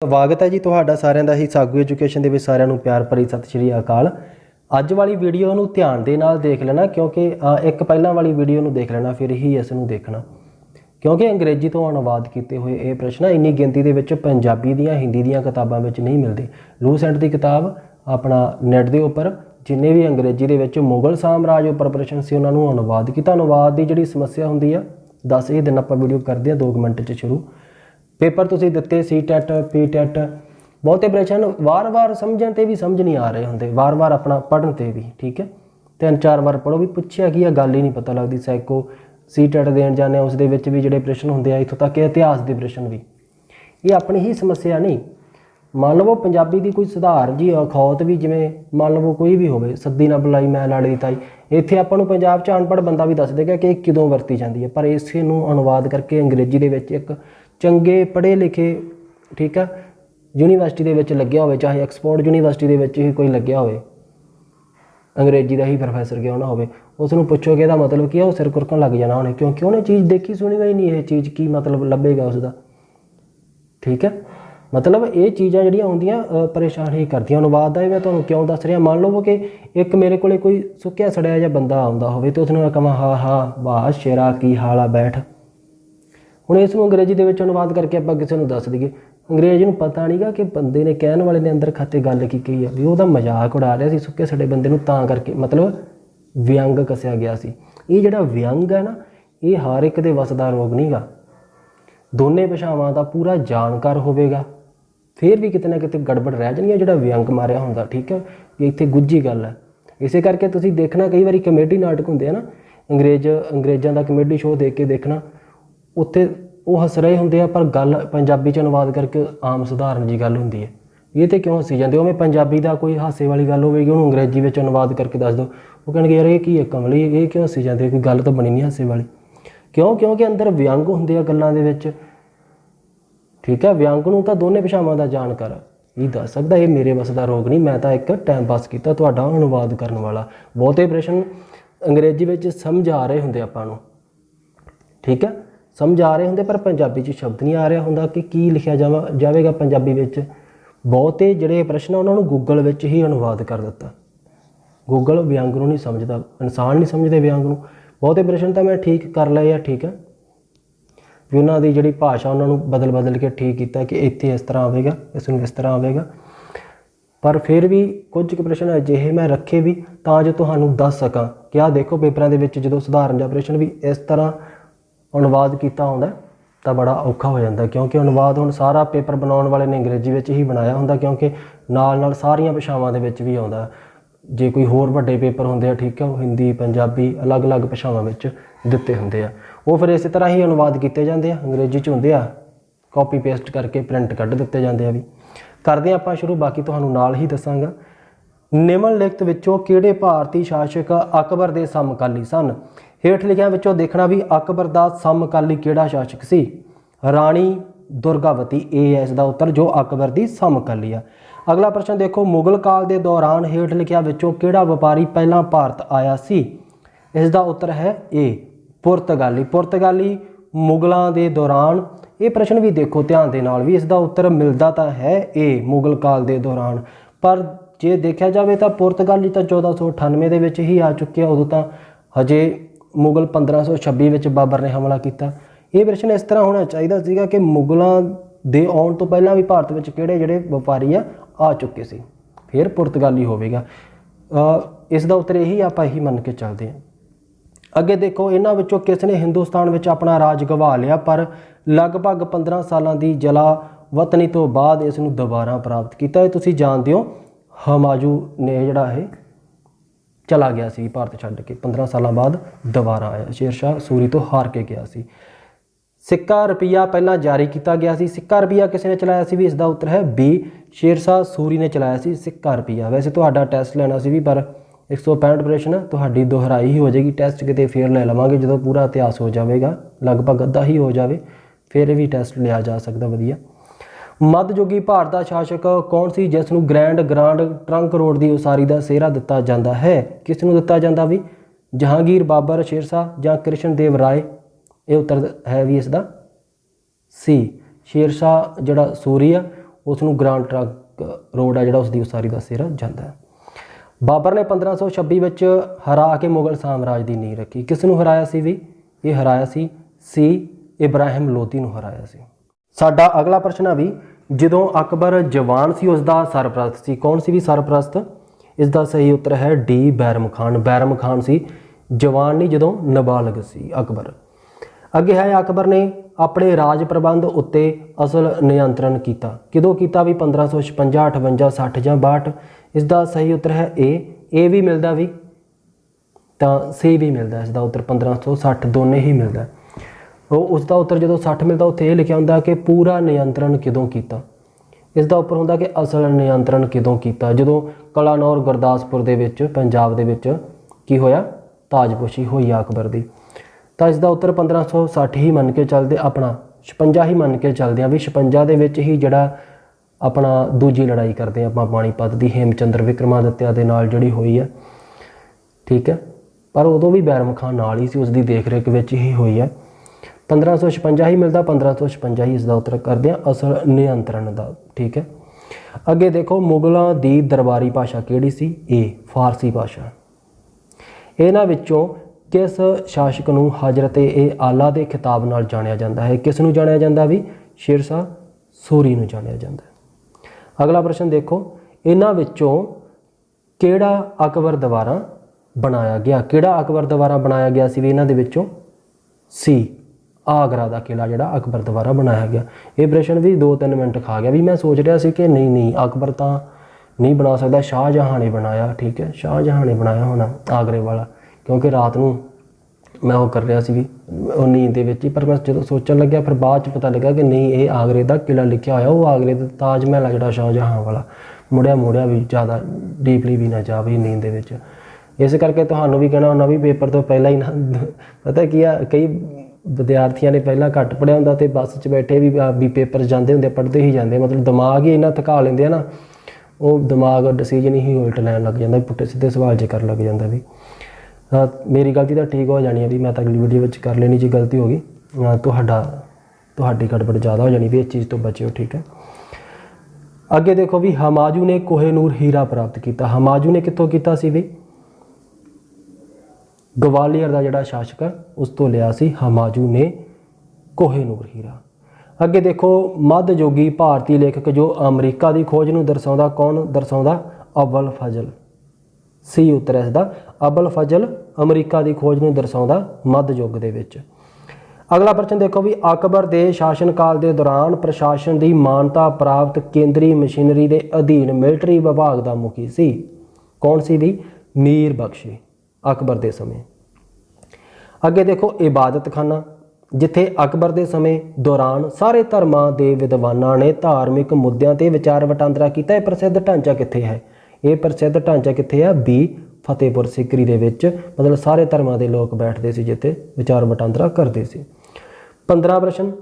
ਸਵਾਗਤ ਹੈ ਜੀ ਤੁਹਾਡਾ ਸਾਰਿਆਂ ਦਾ ਹੀ ਸਾਗੂ ਐਜੂਕੇਸ਼ਨ ਦੇ ਵਿੱਚ ਸਾਰਿਆਂ ਨੂੰ ਪਿਆਰ ਭਰੀ ਸਤਿ ਸ਼੍ਰੀ ਅਕਾਲ। ਅੱਜ ਵਾਲੀ ਵੀਡੀਓ ਨੂੰ ਧਿਆਨ ਦੇ ਨਾਲ ਦੇਖ ਲੈਣਾ ਕਿਉਂਕਿ ਇੱਕ ਪਹਿਲਾਂ ਵਾਲੀ ਵੀਡੀਓ ਨੂੰ ਦੇਖ ਲੈਣਾ ਫਿਰ ਹੀ ਇਸ ਨੂੰ ਦੇਖਣਾ ਕਿਉਂਕਿ ਅੰਗਰੇਜ਼ੀ ਤੋਂ ਅਨੁਵਾਦ ਕੀਤੇ ਹੋਏ ਇਹ ਪ੍ਰਸ਼ਨ ਇੰਨੀ ਗਿਣਤੀ ਦੇ ਵਿੱਚ ਪੰਜਾਬੀ ਦੀਆਂ ਹਿੰਦੀ ਦੀਆਂ ਕਿਤਾਬਾਂ ਵਿੱਚ ਨਹੀਂ ਮਿਲਦੇ। ਲੂਸੈਂਟ ਦੀ ਕਿਤਾਬ ਆਪਣਾ ਨੈਟ ਦੇ ਉੱਪਰ ਜਿੰਨੇ ਵੀ ਅੰਗਰੇਜ਼ੀ ਦੇ ਵਿੱਚ ਮੁਗਲ ਸਾਮਰਾਜ ਉੱਪਰ ਪ੍ਰਸ਼ਨ ਸੀ ਉਹਨਾਂ ਨੂੰ ਅਨੁਵਾਦ ਕੀਤਾ। ਅਨੁਵਾਦ ਦੀ ਜਿਹੜੀ ਸਮੱਸਿਆ ਹੁੰਦੀ ਆ 10 ਹੀ ਦਿਨ ਆਪਾਂ ਵੀਡੀਓ ਕਰਦੇ ਹਾਂ 2 ਮਿੰਟ 'ਚ ਸ਼ੁਰੂ। पेपर तुसीं दिते सी टैट पी टैट बहुते प्रश्न वार वार समझण ते भी समझ नहीं आ रहे होंदे, वार वार अपना पढ़न ते भी ठीक है 3-4 बार पढ़ो भी पुछया की गल ही नहीं पता लगती। सैको सी टैट देण जाने उस दे विच भी जिहड़े प्रश्न होंदे आ इत्थों तक इतिहास के प्रश्न भी ये अपनी ही समस्या नहीं। मान लवो पंजाबी की कोई सुधार जी अखौत भी जिवें मान लवो कोई भी होवे सद्दी ना बुलाई मैं लाड़ी ताई इत्थे आपां नूं पंजाब च अनपढ़ बंदा भी दस देगा कि किदों वरती जाती है, पर इस नूं अनुवाद करके अंग्रेजी दे विच एक चंगे पढ़े लिखे ठीक है यूनीवर्सिटी दे विच लग्या होवे चाहे एक्सपोर्ट यूनीवर्सिटी दे विच ही कोई लग्या होवे अंग्रेजी का ही प्रोफैसर क्यों ना होवे उसनूं पुछो कि इहदा मतलब की है वो सिर कुरकन लग जाना उन्हें क्योंकि उन्हें चीज़ देखी सुनी ही नहीं। ये चीज़ की मतलब लभेगा उसका ठीक है मतलब ये चीज़ां जिहड़ियां हुंदियां परेशान ही करदियां। अनुवाद दा मैं तुहानूं क्यों दस रहा मान लवो कि एक मेरे कोले कोई सुक्या सड़िया जिहा बंदा आउंदा होवे ते उसनूं मैं कहां हाँ हाँ वाह शेरा की हाल आ बैठ ਹੁਣ ਇਸ ਨੂੰ ਅੰਗਰੇਜ਼ੀ ਦੇ ਵਿੱਚ ਅਨੁਵਾਦ ਕਰਕੇ ਆਪਾਂ ਕਿਸੇ ਨੂੰ ਦੱਸ ਦਈਏ ਅੰਗਰੇਜ਼ ਨੂੰ ਪਤਾ ਨਹੀਂਗਾ ਕਿ ਬੰਦੇ ਨੇ ਕਹਿਣ ਵਾਲੇ ਨੇ ਅੰਦਰ ਖਾਤੇ ਗੱਲ ਕੀ ਕਹੀ ਆ ਵੀ ਉਹਦਾ ਮਜ਼ਾਕ ਉਡਾ ਰਿਹਾ ਸੀ ਸੁੱਕੇ ਸੜੇ ਬੰਦੇ ਨੂੰ ਤਾਂ ਕਰਕੇ ਮਤਲਬ ਵਿਅੰਗ ਕੱਸਿਆ ਗਿਆ ਸੀ। ਇਹ ਜਿਹੜਾ ਵਿਅੰਗ ਹੈ ਨਾ ਇਹ ਹਰ ਇੱਕ ਦੇ ਵੱਸ ਦਾ ਰੋਗ ਨਹੀਂਗਾ। ਦੋਨੇ ਭਾਸ਼ਾਵਾਂ ਦਾ ਪੂਰਾ ਜਾਣਕਾਰ ਹੋਵੇਗਾ ਫਿਰ ਵੀ ਕਿਤੇ ਨਾ ਕਿਤੇ ਗੜਬੜ ਰਹਿ ਜਾਣੀ ਹੈ ਜਿਹੜਾ ਵਿਅੰਗ ਮਾਰਿਆ ਹੁੰਦਾ ਠੀਕ ਹੈ ਵੀ ਇੱਥੇ ਗੁੱਝੀ ਗੱਲ ਹੈ। ਇਸੇ ਕਰਕੇ ਤੁਸੀਂ ਦੇਖਣਾ ਕਈ ਵਾਰੀ ਕਮੇਡੀ ਨਾਟਕ ਹੁੰਦੇ ਆ ਨਾ ਅੰਗਰੇਜ਼ਾਂ ਦਾ ਕਮੇਡੀ ਸ਼ੋਅ ਦੇਖ ਕੇ ਦੇਖਣਾ उत्थे वो हस रहे होंगे पर गल पंजाबी च अनुवाद करके आम सधारण जी गल होंदी है ये तो क्यों हसी जाते उवें पंजाबी का कोई हासे वाली गल होगी उन्होंने अंग्रेजी में अनुवाद करके दस दो वो कहेंगे यार ये की है कमली ये क्यों हसी जाते कोई गल तो बनी नहीं हासे वाली क्यों क्योंकि अंदर व्यंग होंगे गलों के ठीक है। व्यंग नूं तां दोने भाषावां दा जानकार ये दस सकता ये मेरे बस का रोग नहीं मैं तो एक टाइम पास किया तुहाडा अनुवाद करने वाला। बहुते प्रश्न अंग्रेजी में समझ आ रहे होंगे आपां नूं ठीक है समझ आ रहे होंगे पर पंजाबी च शब्द नहीं आ रहा होंदा कि की लिखिया जाएगा पंजाबी विच। बहुते जिहड़े प्रश्न उन्होंने गूगल विच ही अनुवाद कर दिता। गूगल व्यंग नूं नहीं समझदा इंसान नहीं समझते व्यंग नूं। बहुते प्रश्न तो मैं ठीक कर लए आ ठीक है भी उन्हों की जिहड़ी भाषा उन्होंने बदल बदल के ठीक किया कि इत्थे इस तरह आवेगा इसनूं इस तरह आवेगा पर फिर भी कुछ प्रश्न अजिहे मैं रखे भी तां जो तुहानूं दस सकां कि आ देखो पेपरां दे विच जदों सधारण जा प्रश्न भी इस तरह अनुवाद किया होंदा तो बड़ा औखा हो जाता क्योंकि अनुवाद हुण सारा पेपर बनाने वाले ने अंग्रेजी में ही बनाया होंदा क्योंकि नाल सारियां भाषावां दे विच भी आउंदा। जे कोई होर वड्डे पेपर होंदे आ ठीक है वो हिंदी पंजाबी अलग अलग भाषावां विच दित्ते होंदे आ वो फिर इस तरह ही अनुवाद किए जाते हैं अंग्रेजी च होंदे आ कॉपी पेस्ट करके प्रिंट कढ़ दिते जाते हैं। भी करदे आपां शुरू बाकी तुहानूं नाल ही दसांगा। निम्नलिखित विचों किहड़े भारती शासक अकबर दे समकाली सन। हेठ लिखिया विचों देखना भी अकबर दा समकाली किहड़ा शासक सी। राणी दुर्गावती ए है इसका उत्तर जो अकबर दी समकाली आ। अगला प्रश्न देखो मुगल काल के दौरान हेठ लिखिया विचों किहड़ा व्यापारी पहला भारत आया सी। इसका उत्तर है ए पुर्तगाली। पुर्तगाली मुगलों के दौरान ये प्रश्न भी देखो ध्यान दे नाल भी इसका उत्तर मिलता तो है ए मुगल काल के दौरान पर जे देखा जाए तो पुर्तगाली तो 1498 के विच ही आ चुके उदों तो हजे मुगल 1526 में बाबर ने हमला किया। ये प्रश्न इस तरह होना चाहिए सीगा कि मुगलों के आने तो पहला भी भारत में किहड़े जिहड़े व्यापारी आ चुके सी फिर पुर्तगाली होवेगा। इसका उत्तर यही आप यही मन के चलते हैं। अगे देखो इन्हां विचों किसने हिंदुस्तान में अपना राज गवा लिया पर लगभग 15 सालों की जला वतनी तो बाद इसनूं दोबारा प्राप्त किया। तुसीं जानते हो हमायूं ने जिहड़ा है चला गया सी भारत छड्ड के 15 साल बाद दोबारा आया शेरशाह सूरी तो हार के गया सी। सिक्का रुपया पहला जारी किया गया सी। सिक्का रुपया किसी ने चलाया सी भी इसका उत्तर है बी शेरशाह सूरी ने चलाया सी सिक्का रुपया। वैसे तुहाडा टैसट लेना सी भी पर 165 प्रश्न तुहाडी दोहराई ही हो जाएगी टैसट किते फिर ले लवांगे जो पूरा इतिहास हो जाएगा लगभग अद्धा ही हो जाए फिर भी टैसट लिया जा सकता वधिया। मध्ययुगी भारत का शासक कौन सी जिसनूं ग्रैंड ट्रंक रोड की उसारी का सेहरा दिता जाता है। किसनूं दिता जाता भी जहांगीर बाबर शेरशाह या कृष्ण देव राय। ये उत्तर है भी इसका सी शेरशाह जिहड़ा सूरी आ ਉਸ ਨੂੰ ਗ੍ਰਾਂਡ ਟਰੰਕ ਰੋਡ ਹੈ ਜਿਹੜਾ ਉਸ ਦੀ ਉਸਾਰੀ ਦਾ ਸਿਰ ਜਾਂਦਾ ਹੈ। ਬਾਬਰ ਨੇ 1526 ਵਿੱਚ ਹਰਾ ਕੇ ਮੁਗਲ ਸਾਮਰਾਜ ਦੀ ਨੀਂਹ ਰੱਖੀ। ਕਿਸ ਨੂੰ ਹਰਾਇਆ ਸੀ ਵੀ? ਇਹ ਹਰਾਇਆ ਸੀ ਇਬਰਾਹਿਮ ਲੋਧੀ ਨੂੰ ਹਰਾਇਆ ਸੀ। ਸਾਡਾ ਅਗਲਾ ਪ੍ਰਸ਼ਨ ਹੈ ਵੀ ਜਦੋਂ ਅਕਬਰ ਜਵਾਨ ਸੀ ਉਸ ਦਾ ਸਰਪ੍ਰਸਤ ਸੀ। ਕੌਣ ਸੀ ਵੀ ਸਰਪ੍ਰਸਤ? ਇਸ ਦਾ ਸਹੀ ਉੱਤਰ ਹੈ ਡੀ ਬੈਰਮ ਖਾਨ। ਬੈਰਮ ਖਾਨ ਸੀ, ਜਵਾਨ ਨਹੀਂ ਜਦੋਂ ਨਾਬਾਲਗ ਸੀ ਅਕਬਰ। ਅੱਗੇ ਹੈ ਅਕਬਰ ਨੇ ਆਪਣੇ ਰਾਜ ਪ੍ਰਬੰਧ ਉੱਤੇ ਅਸਲ ਨਿਯੰਤਰਣ ਕੀਤਾ। ਕਦੋਂ ਕੀਤਾ ਵੀ? 1556, 58, 60 ਜਾਂ 62। ਇਸ ਦਾ ਸਹੀ ਉੱਤਰ ਹੈ ਏ ਵੀ ਮਿਲਦਾ ਵੀ ਤਾਂ ਸੀ ਵੀ ਮਿਲਦਾ। ਇਸ ਦਾ ਉੱਤਰ 1560 ਦੋਨੇ ਹੀ ਮਿਲਦਾ। ਉਹ ਉਸ ਦਾ ਉੱਤਰ ਜਦੋਂ 60 ਮਿਲਦਾ ਉੱਥੇ ਇਹ ਲਿਖਿਆ ਹੁੰਦਾ ਕਿ ਪੂਰਾ ਨਿਯੰਤਰਣ ਕਦੋਂ ਕੀਤਾ। ਇਸ ਦਾ ਉੱਪਰ ਹੁੰਦਾ ਕਿ ਅਸਲ ਨਿਯੰਤਰਣ ਕਦੋਂ ਕੀਤਾ। ਜਦੋਂ ਕਲਾਨੌਰ ਗੁਰਦਾਸਪੁਰ ਦੇ ਵਿੱਚ ਪੰਜਾਬ ਦੇ ਵਿੱਚ ਕੀ ਹੋਇਆ? ਤਾਜਪੋਸ਼ੀ ਹੋਈ ਅਕਬਰ ਦੀ। ਤਾਂ ਇਸ ਦਾ ਉੱਤਰ 1560 ਹੀ ਮੰਨ ਕੇ ਚੱਲਦੇ, ਆਪਣਾ 56 ਹੀ ਮੰਨ ਕੇ ਚੱਲਦੇ ਹਾਂ ਵੀ 56 ਦੇ ਵਿੱਚ ਹੀ ਜਿਹੜਾ ਆਪਣਾ ਦੂਜੀ ਲੜਾਈ ਕਰਦੇ ਆਪਾਂ ਪਾਣੀਪਤ ਦੀ, ਹੇਮਚੰਦਰ ਵਿਕਰਮਾਦਿੱਤਿਆ ਦੇ ਨਾਲ ਜਿਹੜੀ ਹੋਈ ਹੈ, ਠੀਕ ਹੈ। ਪਰ ਉਦੋਂ ਵੀ ਬੈਰਮ ਖਾਨ ਨਾਲ ਹੀ ਸੀ, ਉਸ ਦੀ ਦੇਖ ਰੇਖ ਵਿੱਚ ਹੀ ਹੋਈ ਹੈ। 1556 ਹੀ ਮਿਲਦਾ, 1556 ਹੀ ਇਸ ਦਾ ਉੱਤਰ ਕਰਦੇ ਹਾਂ ਅਸਲ ਨਿਯੰਤਰਣ ਦਾ, ਠੀਕ ਹੈ। ਅੱਗੇ ਦੇਖੋ ਮੁਗਲਾਂ ਦੀ ਦਰਬਾਰੀ ਭਾਸ਼ਾ ਕਿਹੜੀ ਸੀ? ਫਾਰਸੀ ਭਾਸ਼ਾ। ਇਹਨਾਂ ਵਿੱਚੋਂ ਕਿਸ ਸ਼ਾਸਕ ਨੂੰ ਹਜ਼ਰਤ-ਏ-ਆਲਾ ਦੇ ਖਿਤਾਬ ਨਾਲ ਜਾਣਿਆ ਜਾਂਦਾ ਹੈ? ਕਿਸ ਨੂੰ ਜਾਣਿਆ ਜਾਂਦਾ ਵੀ? ਸ਼ੇਰਸ਼ਾਹ ਸੂਰੀ ਨੂੰ ਜਾਣਿਆ ਜਾਂਦਾ ਹੈ। ਅਗਲਾ ਪ੍ਰਸ਼ਨ ਦੇਖੋ, ਇਹਨਾਂ ਵਿੱਚੋਂ ਕਿਹੜਾ ਅਕਬਰ ਦੁਆਰਾ ਬਣਾਇਆ ਗਿਆ? ਕਿਹੜਾ ਅਕਬਰ ਦੁਆਰਾ ਬਣਾਇਆ ਗਿਆ ਸੀ ਵੀ ਇਹਨਾਂ ਦੇ ਵਿੱਚੋਂ? ਸੀ ਆਗਰਾ ਦਾ ਕਿਲ੍ਹਾ ਜਿਹੜਾ ਅਕਬਰ ਦੁਆਰਾ ਬਣਾਇਆ ਗਿਆ। ਇਹ ਪ੍ਰਸ਼ਨ ਵੀ 2-3 ਮਿੰਟ ਖਾ ਗਿਆ ਵੀ ਮੈਂ ਸੋਚ ਰਿਹਾ ਸੀ ਕਿ ਨਹੀਂ ਅਕਬਰ ਤਾਂ ਨਹੀਂ ਬਣਾ ਸਕਦਾ, ਸ਼ਾਹਜਹਾਂ ਨੇ ਬਣਾਇਆ, ਠੀਕ ਹੈ। ਸ਼ਾਹਜਹਾਂ ਨੇ ਬਣਾਇਆ ਹੋਣਾ ਆਗਰੇ ਵਾਲਾ, ਕਿਉਂਕਿ ਰਾਤ ਨੂੰ ਮੈਂ ਉਹ ਕਰ ਰਿਹਾ ਸੀ ਵੀ ਉਹ ਨੀਂਦ ਦੇ ਵਿੱਚ ਹੀ। ਪਰ ਮੈਂ ਜਦੋਂ ਸੋਚਣ ਲੱਗਿਆ ਫਿਰ ਬਾਅਦ 'ਚ ਪਤਾ ਲੱਗਾ ਕਿ ਨਹੀਂ, ਇਹ ਆਗਰੇ ਦਾ ਕਿਲ੍ਹਾ ਲਿਖਿਆ ਹੋਇਆ, ਉਹ ਆਗਰੇ ਦਾ ਤਾਜ ਮਹਿਲ ਆ ਜਿਹੜਾ ਸ਼ਾਹਜਹਾਂ ਵਾਲਾ। ਮੁੜਿਆ ਵੀ ਜ਼ਿਆਦਾ ਡੀਪਲੀ ਵੀ ਨਾ ਜਾਵੇ ਨੀਂਦ ਦੇ ਵਿੱਚ। ਇਸ ਕਰਕੇ ਤੁਹਾਨੂੰ ਵੀ ਕਹਿਣਾ ਹੁੰਦਾ ਵੀ ਪੇਪਰ ਤੋਂ ਪਹਿਲਾਂ ਹੀ ਨਾ, ਪਤਾ ਕੀ ਆ, ਕਈ ਵਿਦਿਆਰਥੀਆਂ ਨੇ ਪਹਿਲਾਂ ਘੱਟ ਪੜ੍ਹਿਆ ਹੁੰਦਾ ਅਤੇ ਬੱਸ 'ਚ ਬੈਠੇ ਵੀ ਪੇਪਰ ਜਾਂਦੇ ਹੁੰਦੇ, ਪੜ੍ਹਦੇ ਹੀ ਜਾਂਦੇ, ਮਤਲਬ ਦਿਮਾਗ ਹੀ ਇੰਨਾ ਥਕਾ ਲੈਂਦੇ ਆ ਨਾ, ਉਹ ਦਿਮਾਗ ਡਿਸੀਜਨ ਹੀ ਉਲਟ ਲੈਣ ਲੱਗ ਜਾਂਦਾ, ਪੁੱਠੇ ਸਿੱਧੇ ਸਵਾਲ ਜੇ ਕਰਨ ਲੱਗ ਜਾਂਦਾ ਵੀ। ਮੇਰੀ ਗਲਤੀ ਤਾਂ ਠੀਕ ਹੋ ਜਾਣੀ ਹੈ ਵੀ ਮੈਂ ਤਾਂ ਅਗਲੀ ਵੀਡੀਓ ਵਿੱਚ ਕਰ ਲੈਣੀ, ਜੇ ਗਲਤੀ ਹੋ ਗਈ ਤੁਹਾਡੀ ਗੜਬੜ ਜ਼ਿਆਦਾ ਹੋ ਜਾਣੀ ਵੀ, ਇਸ ਚੀਜ਼ ਤੋਂ ਬਚਿਓ, ਠੀਕ ਹੈ। ਅੱਗੇ ਦੇਖੋ ਵੀ ਹਮਾਯੂ ਨੇ ਕੋਹਿਨੂਰ ਹੀਰਾ ਪ੍ਰਾਪਤ ਕੀਤਾ। ਹਮਾਯੂ ਨੇ ਕਿੱਥੋਂ ਕੀਤਾ ਸੀ ਵੀ? ਗਵਾਲੀਅਰ ਦਾ ਜਿਹੜਾ ਸ਼ਾਸਕ ਹੈ ਉਸ ਤੋਂ ਲਿਆ ਸੀ ਹਮਾਯੂ ਨੇ ਕੋਹਿਨੂਰ ਹੀਰਾ। ਅੱਗੇ ਦੇਖੋ ਮੱਧਯੁਗੀ ਭਾਰਤੀ ਲੇਖਕ ਜੋ ਅਮਰੀਕਾ ਦੀ ਖੋਜ ਨੂੰ ਦਰਸਾਉਂਦਾ, ਕੌਣ ਦਰਸਾਉਂਦਾ? ਅਬੁਲ ਫਜ਼ਲ। ਸੀ ਉੱਤਰ ਇਸ ਦਾ ਅਬੁਲ ਫਜ਼ਲ ਅਮਰੀਕਾ ਦੀ ਖੋਜ ਨੂੰ ਦਰਸਾਉਂਦਾ ਮੱਧਯੁੱਗ ਦੇ ਵਿੱਚ। ਅਗਲਾ ਪ੍ਰਸ਼ਨ ਦੇਖੋ ਵੀ ਅਕਬਰ ਦੇ ਸ਼ਾਸਨ ਕਾਲ ਦੇ ਦੌਰਾਨ ਪ੍ਰਸ਼ਾਸਨ ਦੀ ਮਾਨਤਾ ਪ੍ਰਾਪਤ ਕੇਂਦਰੀ ਮਸ਼ੀਨਰੀ ਦੇ ਅਧੀਨ ਮਿਲਟਰੀ ਵਿਭਾਗ ਦਾ ਮੁਖੀ ਸੀ। ਕੌਣ ਸੀ ਵੀ? ਮੀਰ ਬਖਸ਼ੀ ਅਕਬਰ ਦੇ ਸਮੇਂ। ਅੱਗੇ ਦੇਖੋ ਇਬਾਦਤਖਾਨਾ, ਜਿੱਥੇ ਅਕਬਰ ਦੇ ਸਮੇਂ ਦੌਰਾਨ ਸਾਰੇ ਧਰਮਾਂ ਦੇ ਵਿਦਵਾਨਾਂ ਨੇ ਧਾਰਮਿਕ ਮੁੱਦਿਆਂ 'ਤੇ ਵਿਚਾਰ ਵਟਾਂਦਰਾ ਕੀਤਾ। ਇਹ ਪ੍ਰਸਿੱਧ ਢਾਂਚਾ ਕਿੱਥੇ ਹੈ? ਇਹ ਪ੍ਰਸਿੱਧ ਢਾਂਚਾ ਕਿੱਥੇ ਹੈ? ਫਤਿਹਪੁਰ ਸਿਕਰੀ ਦੇ ਵਿੱਚ, ਮਤਲਬ ਸਾਰੇ ਧਰਮਾਂ ਦੇ ਲੋਕ ਬੈਠਦੇ ਸੀ ਜਿੱਥੇ ਵਿਚਾਰ ਵਟਾਂਦਰਾ ਕਰਦੇ ਸੀ। 15 ਪ੍ਰਸ਼ਨ,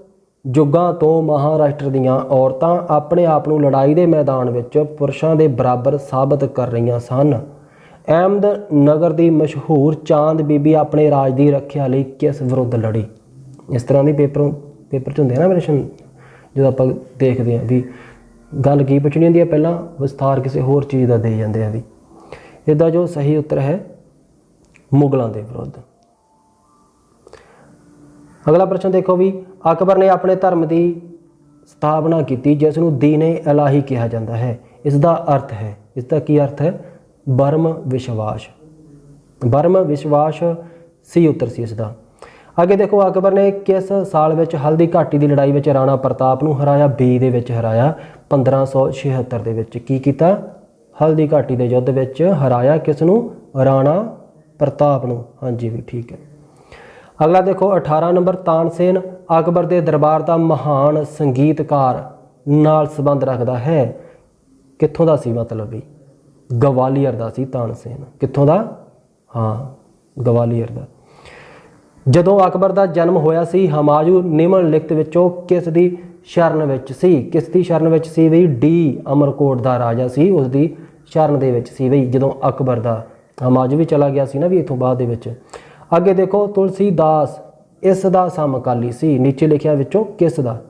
ਯੁੱਗਾਂ ਤੋਂ ਮਹਾਰਾਸ਼ਟਰ ਦੀਆਂ ਔਰਤਾਂ ਆਪਣੇ ਆਪ ਨੂੰ ਲੜਾਈ ਦੇ ਮੈਦਾਨ ਵਿੱਚ ਪੁਰਸ਼ਾਂ ਦੇ ਬਰਾਬਰ ਸਾਬਤ ਕਰ ਰਹੀਆਂ ਸਨ। ਅਹਿਮਦਨਗਰ ਦੀ ਮਸ਼ਹੂਰ ਚਾਂਦ ਬੀਬੀ ਆਪਣੇ ਰਾਜ ਦੀ ਰੱਖਿਆ ਲਈ ਕਿਸ ਵਿਰੁੱਧ ਲੜੀ? ਇਸ ਤਰ੍ਹਾਂ ਦੀ ਪੇਪਰ 'ਚ ਹੁੰਦੇ ਨਾ ਪ੍ਰਸ਼ਨ, ਜਦੋਂ ਆਪਾਂ ਦੇਖਦੇ ਹਾਂ ਵੀ ਗੱਲ ਕੀ ਪੁੱਛਣੀ ਹੁੰਦੀ ਹੈ, ਪਹਿਲਾਂ ਵਿਸਥਾਰ ਕਿਸੇ ਹੋਰ ਚੀਜ਼ ਦਾ ਦੇ ਜਾਂਦੇ ਆ ਵੀ। ਇਹਦਾ ਜੋ ਸਹੀ ਉੱਤਰ ਹੈ ਮੁਗਲਾਂ ਦੇ ਵਿਰੁੱਧ। ਅਗਲਾ ਪ੍ਰਸ਼ਨ ਦੇਖੋ ਵੀ ਅਕਬਰ ਨੇ ਆਪਣੇ ਧਰਮ ਦੀ ਸਥਾਪਨਾ ਕੀਤੀ ਜਿਸ ਨੂੰ ਦੀਨ-ਏ-ਇਲਾਹੀ ਕਿਹਾ ਜਾਂਦਾ ਹੈ। ਇਸ ਦਾ ਅਰਥ ਹੈ, ਇਸ ਦਾ ਕੀ ਅਰਥ ਹੈ? ਬਰਮ ਵਿਸ਼ਵਾਸ। ਬਰਮ ਵਿਸ਼ਵਾਸ ਸੀ ਉੱਤਰ ਸੀ ਇਸ ਦਾ। ਅੱਗੇ ਦੇਖੋ ਅਕਬਰ ਨੇ ਕਿਸ ਸਾਲ ਵਿੱਚ ਹਲਦੀ ਘਾਟੀ ਦੀ ਲੜਾਈ ਵਿੱਚ ਰਾਣਾ ਪ੍ਰਤਾਪ ਨੂੰ ਹਰਾਇਆ? ਦੇ ਵਿੱਚ ਹਰਾਇਆ 1576 ਦੇ ਵਿੱਚ। ਕੀ ਕੀਤਾ? ਹਲਦੀ ਘਾਟੀ ਦੇ ਯੁੱਧ ਵਿੱਚ ਹਰਾਇਆ ਕਿਸ ਨੂੰ? ਰਾਣਾ ਪ੍ਰਤਾਪ ਨੂੰ। ਹਾਂਜੀ ਵੀ ਠੀਕ ਹੈ। ਅਗਲਾ ਦੇਖੋ 18 ਨੰਬਰ, ਤਾਨਸੇਨ ਅਕਬਰ ਦੇ ਦਰਬਾਰ ਦਾ ਮਹਾਨ ਸੰਗੀਤਕਾਰ ਨਾਲ ਸੰਬੰਧ ਰੱਖਦਾ ਹੈ। ਕਿੱਥੋਂ ਦਾ ਸੀ? ਮਤਲਬ ਵੀ ਗਵਾਲੀਅਰ ਦਾ ਸੀ ਤਾਨਸੇਨ। ਕਿੱਥੋਂ ਦਾ? ਗਵਾਲੀਅਰ ਦਾ। ਜਦੋਂ ਅਕਬਰ ਦਾ ਜਨਮ ਹੋਇਆ ਸੀ ਹਮਾਯੂ ਨਿਮਨ ਲਿਖਤ ਵਿੱਚੋਂ ਕਿਸ ਦੀ ਸ਼ਰਨ ਵਿੱਚ ਸੀ? ਕਿਸ ਦੀ ਸ਼ਰਨ ਵਿੱਚ ਸੀ ਬਈ? ਅਮਰਕੋਟ ਦਾ ਰਾਜਾ ਸੀ, ਉਸ ਦੀ ਸ਼ਰਨ ਦੇ ਵਿੱਚ ਸੀ ਬਈ, ਜਦੋਂ ਅਕਬਰ ਦਾ ਹਮਾਯੂ ਵੀ ਚਲਾ ਗਿਆ ਸੀ ਨਾ ਵੀ ਇੱਥੋਂ ਬਾਅਦ ਦੇ ਵਿੱਚ। ਅੱਗੇ ਦੇਖੋ ਤੁਲਸੀਦਾਸ ਇਸ ਦਾ ਸਮਕਾਲੀ ਸੀ। ਨੀਚੇ ਲਿਖਿਆ ਵਿੱਚੋਂ ਕਿਸ ਦਾ?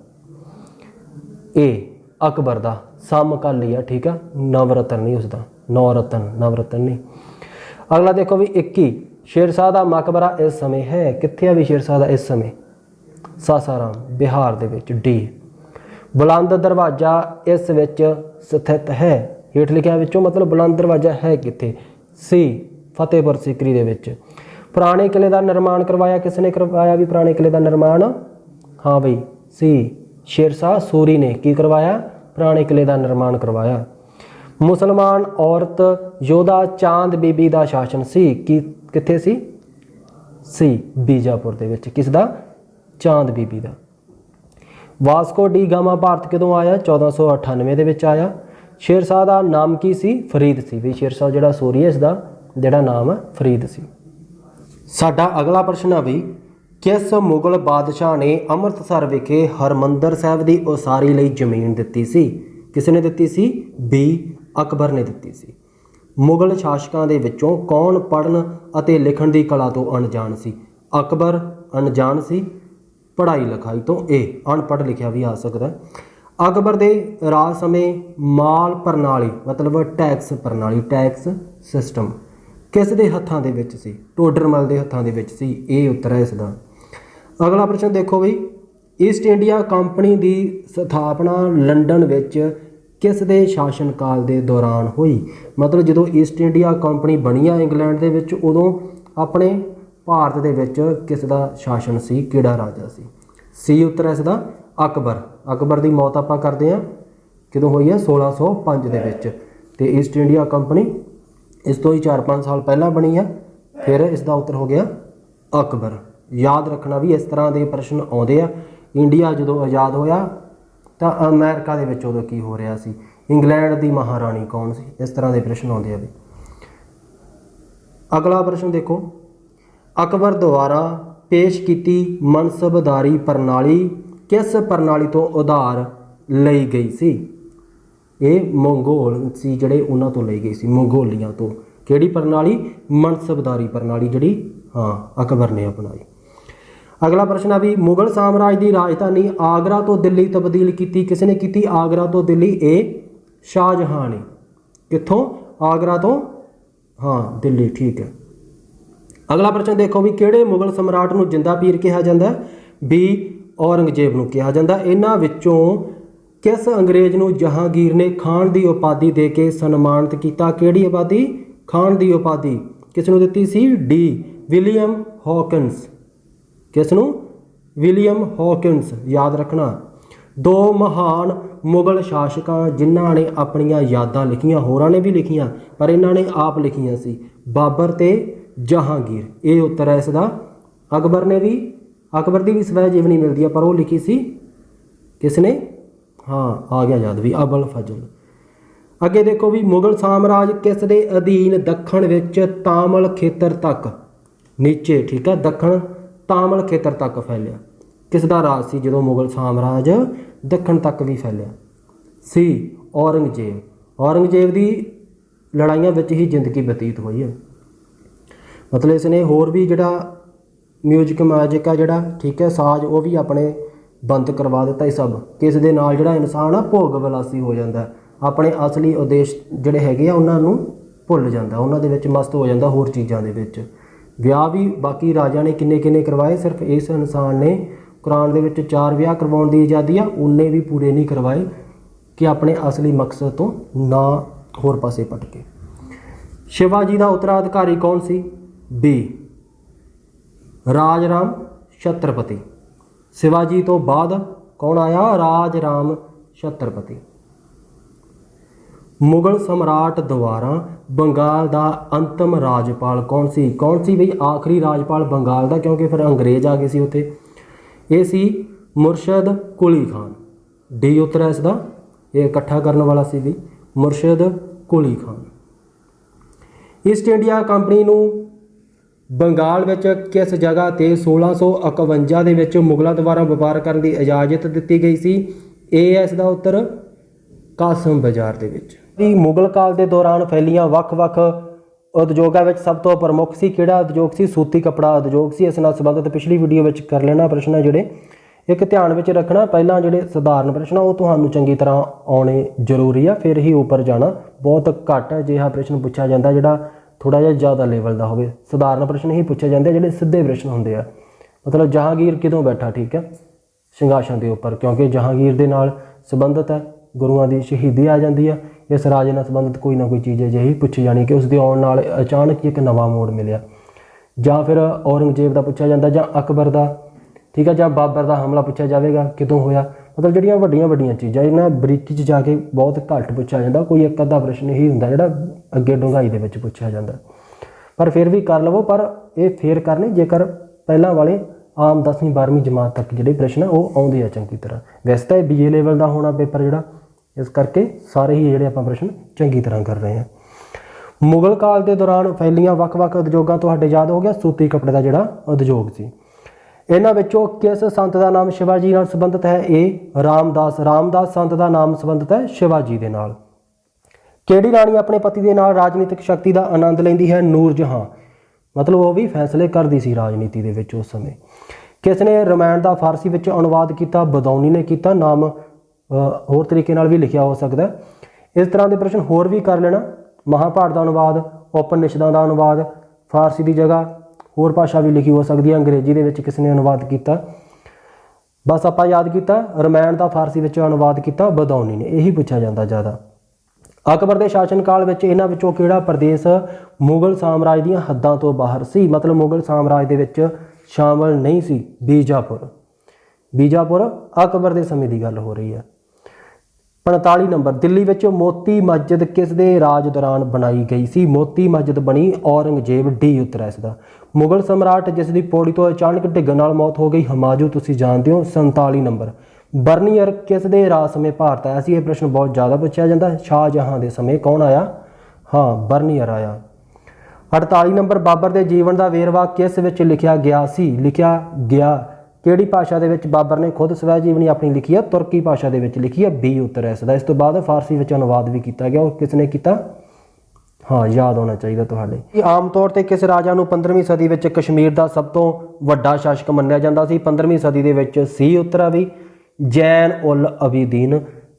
अकबर दा समकाली है, ठीक है, नवरत्न नहीं उसका, नवरत्न नहीं। अगला देखो भी 21, शेरशाह दा मकबरा इस समय है कित्थे है भी शेरशाह दा इस समय, सासाराम बिहार दे विच। डी, बुलंद दरवाजा इस विच स्थित है, हेठ लिखिया विचों मतलब बुलंद दरवाजा है कित्थे। सी, फतेहपुर सीकरी दे विच। पुराने किले का निर्माण करवाया किसने करवाया भी पुराने किले का निर्माण, हाँ बई सी, शेरशाह सूरी ने की करवाया, पुराने किले का निर्माण करवाया। मुसलमान औरत योधा चांद बीबी का शासन सी की कित्थे सी, सी बीजापुर दे विच, किस दा, चांद बीबी का। वास्को डी गामा भारत कदों आया, 1498 दे विच आया। शेरशाह का नाम की सी, फरीद सी, भी शेरशाह जिहड़ा सूरी है इसका जिहड़ा नाम है फरीद सी। साडा अगला प्रश्न है भी किस मुगल बादशाह ने अमृतसर विखे हरमंदर साहिब की उसारी लई जमीन दित्ती सी, किसने दित्ती सी, बी अकबर ने दित्ती सी। मुगल शासकों के विचों कौन पढ़न अते लिखण की कला तो अणजाण सी, अकबर अणजाण सी, पढ़ाई लिखाई तो ए अनपढ़ लिखा भी आ सकता है। अकबर के राज समय माल प्रणाली मतलब टैक्स प्रणाली, टैक्स सिस्टम किस दे हत्थां दे विच सी, टोडरमल के हत्थां दे विच सी, ये उत्तर है इसका। अगला प्रश्न देखो बई ईस्ट इंडिया कंपनी की स्थापना लंडन विच किस दे शासन काल के दौरान हुई, मतलब जो ईस्ट इंडिया कंपनी बनी है इंग्लैंड के विच उदों अपने भारत के विच किस दा शासन सी, किहड़ा राजा सी। सी उत्तर है इसका अकबर। अकबर की मौत आपां करते हैं कदों हुई है, 1605 के विच, ते ईस्ट इंडिया कंपनी इस तो ही 4-5 साल पहला बनी है, फिर इसका उत्तर हो गया अकबर। याद रखना भी इस तरह के प्रश्न आते हैं। इंडिया जो आज़ाद होया तो अमेरिका के विच उदों की हो रहा सी, इंग्लैंड की महारानी कौन सी, इस तरह के प्रश्न आते हैं। अगला प्रश्न देखो अकबर द्वारा पेश की मनसबदारी प्रणाली किस प्रणाली तो उधार लई गई सी, ये मंगोल सी जिहड़े उन्हां तो लई गई सी, मंगोलियां तो। किहड़ी प्रणाली, मनसबदारी प्रणाली जिहड़ी हाँ अकबर ने अपनाई। अगला प्रश्न है भी मुगल साम्राज्य की राजधानी आगरा तो दिल्ली तब्दील की किसने की, आगरा तो दिल्ली, ए शाहजहां ने। कित्थों, आगरा तो हाँ दिल्ली, ठीक है। अगला प्रश्न देखो भी किहड़े मुगल सम्राट नूं जिंदा पीर कहा जाता है, बी औरंगजेब नूं कहा जाता। इन्हां विचों किस अंग्रेज नूं जहांगीर ने खान की उपाधि दे के सन्मानित किया, किहड़ी उपाधि, खान की उपाधि किस नूं दित्ती सी, डी विलियम हॉकिंस। किस नूं, विलियम हॉकिंस। याद रखना। दो महान मुगल शासक जिन्हां ने अपनियां यादां लिखियां, होरां ने भी लिखियां पर इन्हां ने आप लिखियां सी, बाबर ते जहांगीर। ये उत्तर है इसका। अकबर ने भी, अकबर की भी स्वै जीवनी मिलती है पर वो लिखी सी किसने, हाँ आ गया याद भी, अबुल फजल। अगे देखो भी मुगल साम्राज्य किस दे अधीन दखण विच तामिल खेतर तक, नीचे ठीक है, दखण तामिल खेतर तक फैलिया, किस दा राज सी जो मुगल साम्राज्य दखण तक भी फैलिया, सी औरंगजेब। औरंगजेब की लड़ाइयां विच ही जिंदगी बतीत हुई है, मतलब इसने होर भी जिहड़ा म्यूजिक मैजिक है जिहड़ा ठीक है, साज वो भी अपने बंद करवा दिता। सब किस दे नाल जिहड़ा इंसान आ भोग विलासी हो जाता है, अपने असली उद्देश जिहड़े हैगे आ उन्हां नूं भुल जाता, उन्हां दे विच मस्त हो जाता होर चीज़ां दे विच। विआह भी बाकी राजा ने किन्ने किन्ने करवाए, सिर्फ इस इंसान ने कुरान दे विच 4 विआह करवाउण दी आज़ादी आ, उन्ने भी पूरे नहीं करवाए कि अपने असली मकसद तो ना होर पासे भटके। शिवाजी का उत्तराधिकारी कौन सी, बी राजराम छत्रपति। शिवाजी तो बाद कौन आया, राजराम छत्रपति। मुगल सम्राट द्वारा बंगाल का अंतिम राजपाल कौन सी बई आखिरी राजपाल बंगाल का, क्योंकि फिर अंग्रेज आ गए सी उत्थे। ये सी मुर्शद कुली खान। डी उत्तर है इसका, ये इकट्ठा करने वाला सी भी मुर्शद Quli Khan. East India company नूं बंगाल विच किस जगह ते 1651 दे विच मुगलों द्वारा व्यापार करने की इजाजत दी गई सी, ए है इसका उत्तर कासम बाजार दे विच। मुगल काल के दौरान फैलियां वख-वख उद्योगों में सब तो प्रमुख सी किहड़ा उद्योग सी, सूती कपड़ा उद्योग सी। इस नाल संबंधित पिछली वीडियो में कर लेना प्रश्न है जिहड़े एक ध्यान विच रखना पहला जिहड़े सधारण प्रश्न वो तुहानूं चंगी तरह आने जरूरी आ, फिर ही उपर जाना। बहुत घट अजिहा प्रश्न पूछा जाता जिहड़ा थोड़ा जिहा ज़्यादा लेवल का होवे। सधारण प्रश्न ही पूछे जाते जिहड़े सीधे प्रश्न हुंदे आ, मतलब जहांगीर किदों बैठा, ठीक है, सिंघासन के उपर, क्योंकि जहांगीर दे नाल संबंधित है, गुरुआं दी शहीदी आ जाती है, इस राजे नाल संबंधित कोई ना कोई चीज़ अजिही पूछी जानी कि उसके आउण नाल अचानक ही एक नवा मोड़ मिलिया। जां फिर औरंगजेब का पूछा जाता, जां अकबर का, ठीक है, जां बाबर का हमला पूछा जाएगा कितों होया। मतलब जिहड़ियां वड्डियां वड्डियां चीज़ां इन्हां बरीकी च जाके बहुत घट पूछा जाता, कोई एक अद्धा प्रश्न ही हुंदा जिहड़ा अगे डूंघाई दे विच पूछा जाता। पर फिर भी कर लवो, पर ये फेर करने जेकर पहलां वाले आम 10वीं 12वीं जमात तक जिहड़े प्रश्न वो आउंदे आ चंगी तरह। वैसे तो BA लेवल का होना पेपर जिहड़ा, इस करके सारे ही जिहड़े आपां प्रश्न चंगी तरह कर रहे हैं। मुगल काल के दौरान फैलियां वक्-वक् उद्योगां तुहाडे याद हो गया सूती कपड़े का जिहड़ा उद्योग सी। इन्हां विचों किस संत का नाम शिवाजी नाल संबंधित है? ए रामदास। रामदास संत का नाम संबंधित है शिवाजी दे नाल। किहड़ी राणी अपने पति के नाल राजनीतिक शक्ति का आनंद लैंदी है? नूरजहां। मतलब वो भी फैसले करती सी राजनीति दे विच उस समय। किसने रामायण का फारसी विच अनुवाद किया? बदौनी ने किया। नाम होर तरीके नाल भी लिखिया हो सकता है। इस तरह के प्रश्न होर भी कर लेना। महाभारत का अनुवाद, उपनिषदां का अनुवाद, फारसी की जगह होर भाषा भी लिखी हो सकती है, अंग्रेजी दे विच किसने अनुवाद किया? बस आपां याद किया रामायण का फारसी विच अनुवाद किया बदौनी ने, यही पूछा जाता ज़्यादा। अकबर के शासन काल विच इन्हां विचों किहड़ा प्रदेश मुगल साम्राज्य दीआं हद्दां तो बाहर सी? मतलब मुगल साम्राज्य दे विच शामिल नहीं सी। बीजापुर। बीजापुर अकबर के समय की गल हो रही है। 45 नंबर, दिल्ली विच मोती मस्जिद किस दे राज दौरान बनाई गई सी? मोती मस्जिद बनी औरंगजेब। डी उत्तर है इसका। मुगल सम्राट जिस दी पौड़ी तो अचानक डिग्गण नाल मौत हो गई? हमायूं। तुसीं जानते हो। 47 नंबर, बर्नियर किस दे राज समय भारत आया सी? ये प्रश्न बहुत ज़्यादा पूछा जाता है। शाहजहां दे समय कौन आया? हाँ, बर्नियर आया। 48 नंबर, बाबर के जीवन का वेरवा किस विच लिखिया गया सी? लिखिया गया किहड़ी भाषा दे विच? बाबर ने खुद स्वै जीवनी अपनी लिखी है, तुर्की भाषा दे विच लिखी है। बी उत्तर है इसका। इस तो बाद फारसी विच अनुवाद भी किया गया। और किसने किया? हाँ, याद होना चाहिए तुहाडे। आम तौर पर किस राजा नूं 15वीं सदी विच कश्मीर का सब तो वड्डा शासक मन्निया जाता सी? 15वीं सदी दे विच सी उत्तर आ भी। जैन उल अबीदीन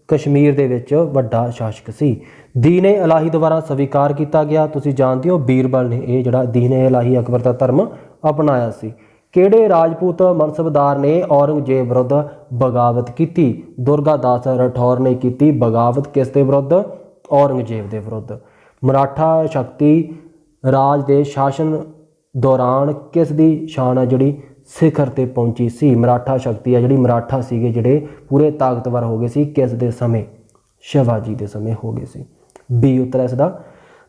कश्मीर दे विच वड्डा शासक सी। दीन ए इलाही द्वारा स्वीकार किया गया? तुसीं जानते हो बीरबल ने ये जिहड़ा दीन ए इलाही अकबर का धर्म अपनाया सी। किहड़े राजपूत मनसबदार ने औरंगजेब विरुद्ध बगावत की? दुर्गादास राठौर ने की बगावत। किस दे विरुद्ध? औरंगजेब के विरुद्ध। मराठा शक्ति राज के शासन दौरान किस दी शान है जिहड़ी शिखर ते पहुंची सी? मराठा शक्ति है जिहड़ी, मराठा सीगे जिहड़े पूरे ताकतवर हो गए सी किस दे समय? शिवाजी के समय हो गए सी। बी उत्तर है इसका।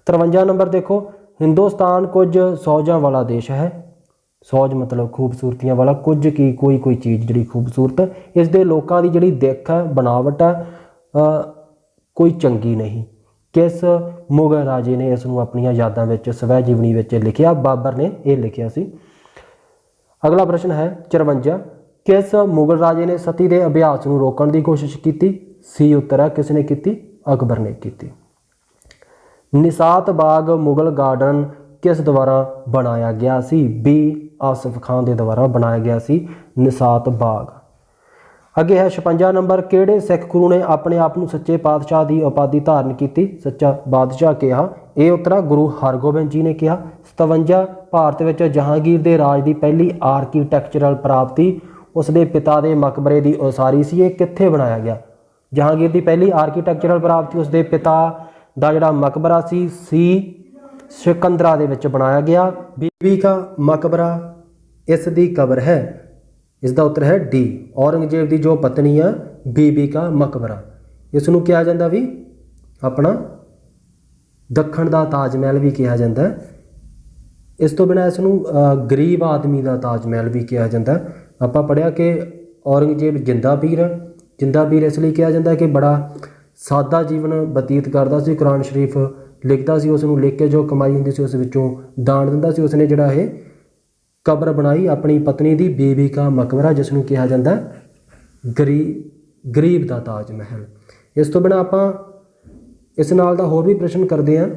53 नंबर देखो, हिंदुस्तान कुछ सौजां वाला देश है। सौज मतलब खूबसूरतियां वाला, कुछ की कोई चीज़ जिहड़ी खूबसूरत, इस दे लोकां दी जिहड़ी दिख है बनावट है कोई चंगी नहीं। किस मुगल राजे ने इसनूं अपनियां यादां विच स्वै जीवनी विच लिखिया? बाबर ने यह लिखिया सी। अगला प्रश्न है 54, किस मुगल राजे ने सती के अभ्यास नूं रोकण की कोशिश की? सी उत्तर है। किसने की? अकबर ने की। निसात बाग मुगल गार्डन किस द्वारा बनाया गया सी? बी आसिफ खान के द्वारा बनाया गया सी निसात बाग। अगे है 56 नंबर, किहड़े सिख गुरु ने अपने आप को सच्चे पातशाह की उपाधि धारण की? सच्चा बादशाह कहा। ये उत्तर गुरु हरगोबिंद जी ने कहा। 57, भारत में जहांगीर के राज की पहली आर्कीटैक्चरल प्राप्ति उसके पिता के मकबरे की उसारी सी। ये कित्थे बनाया गया? जहांगीर की पहली आर्कीटैक्चरल प्राप्ति उसके पिता का जिहड़ा मकबरा सी सिकंदरा दे विच बनाया गया। बीबी का मकबरा इसकी कब्र है? इसका उत्तर है डी। औरंगजेब की जो पत्नी है बीबी का मकबरा, इसनूं कहा जाता भी अपना दखण का ताजमहल भी कहा जाता है। इस तो बिना इसनूं गरीब आदमी का ताजमहल भी कहा जाता है। आपां पढ़िया कि औरंगजेब जिंदा पीर है। जिंदा पीर इसलिए कहा जाता है कि बड़ा सादा जीवन बतीत करता सी। कुरान शरीफ लिखता सी, उसनूं लिख के जो कमाई हुंदी सी उस विचों दान दिंदा सी। उसने जिहड़ा ये कब्र बनाई अपनी पत्नी की बीबी का मकबरा, जिसनूं कहा जाता है गरीब का ताजमहल। इस तो बिना आपां इस नाल दा होर भी प्रश्न करते हैं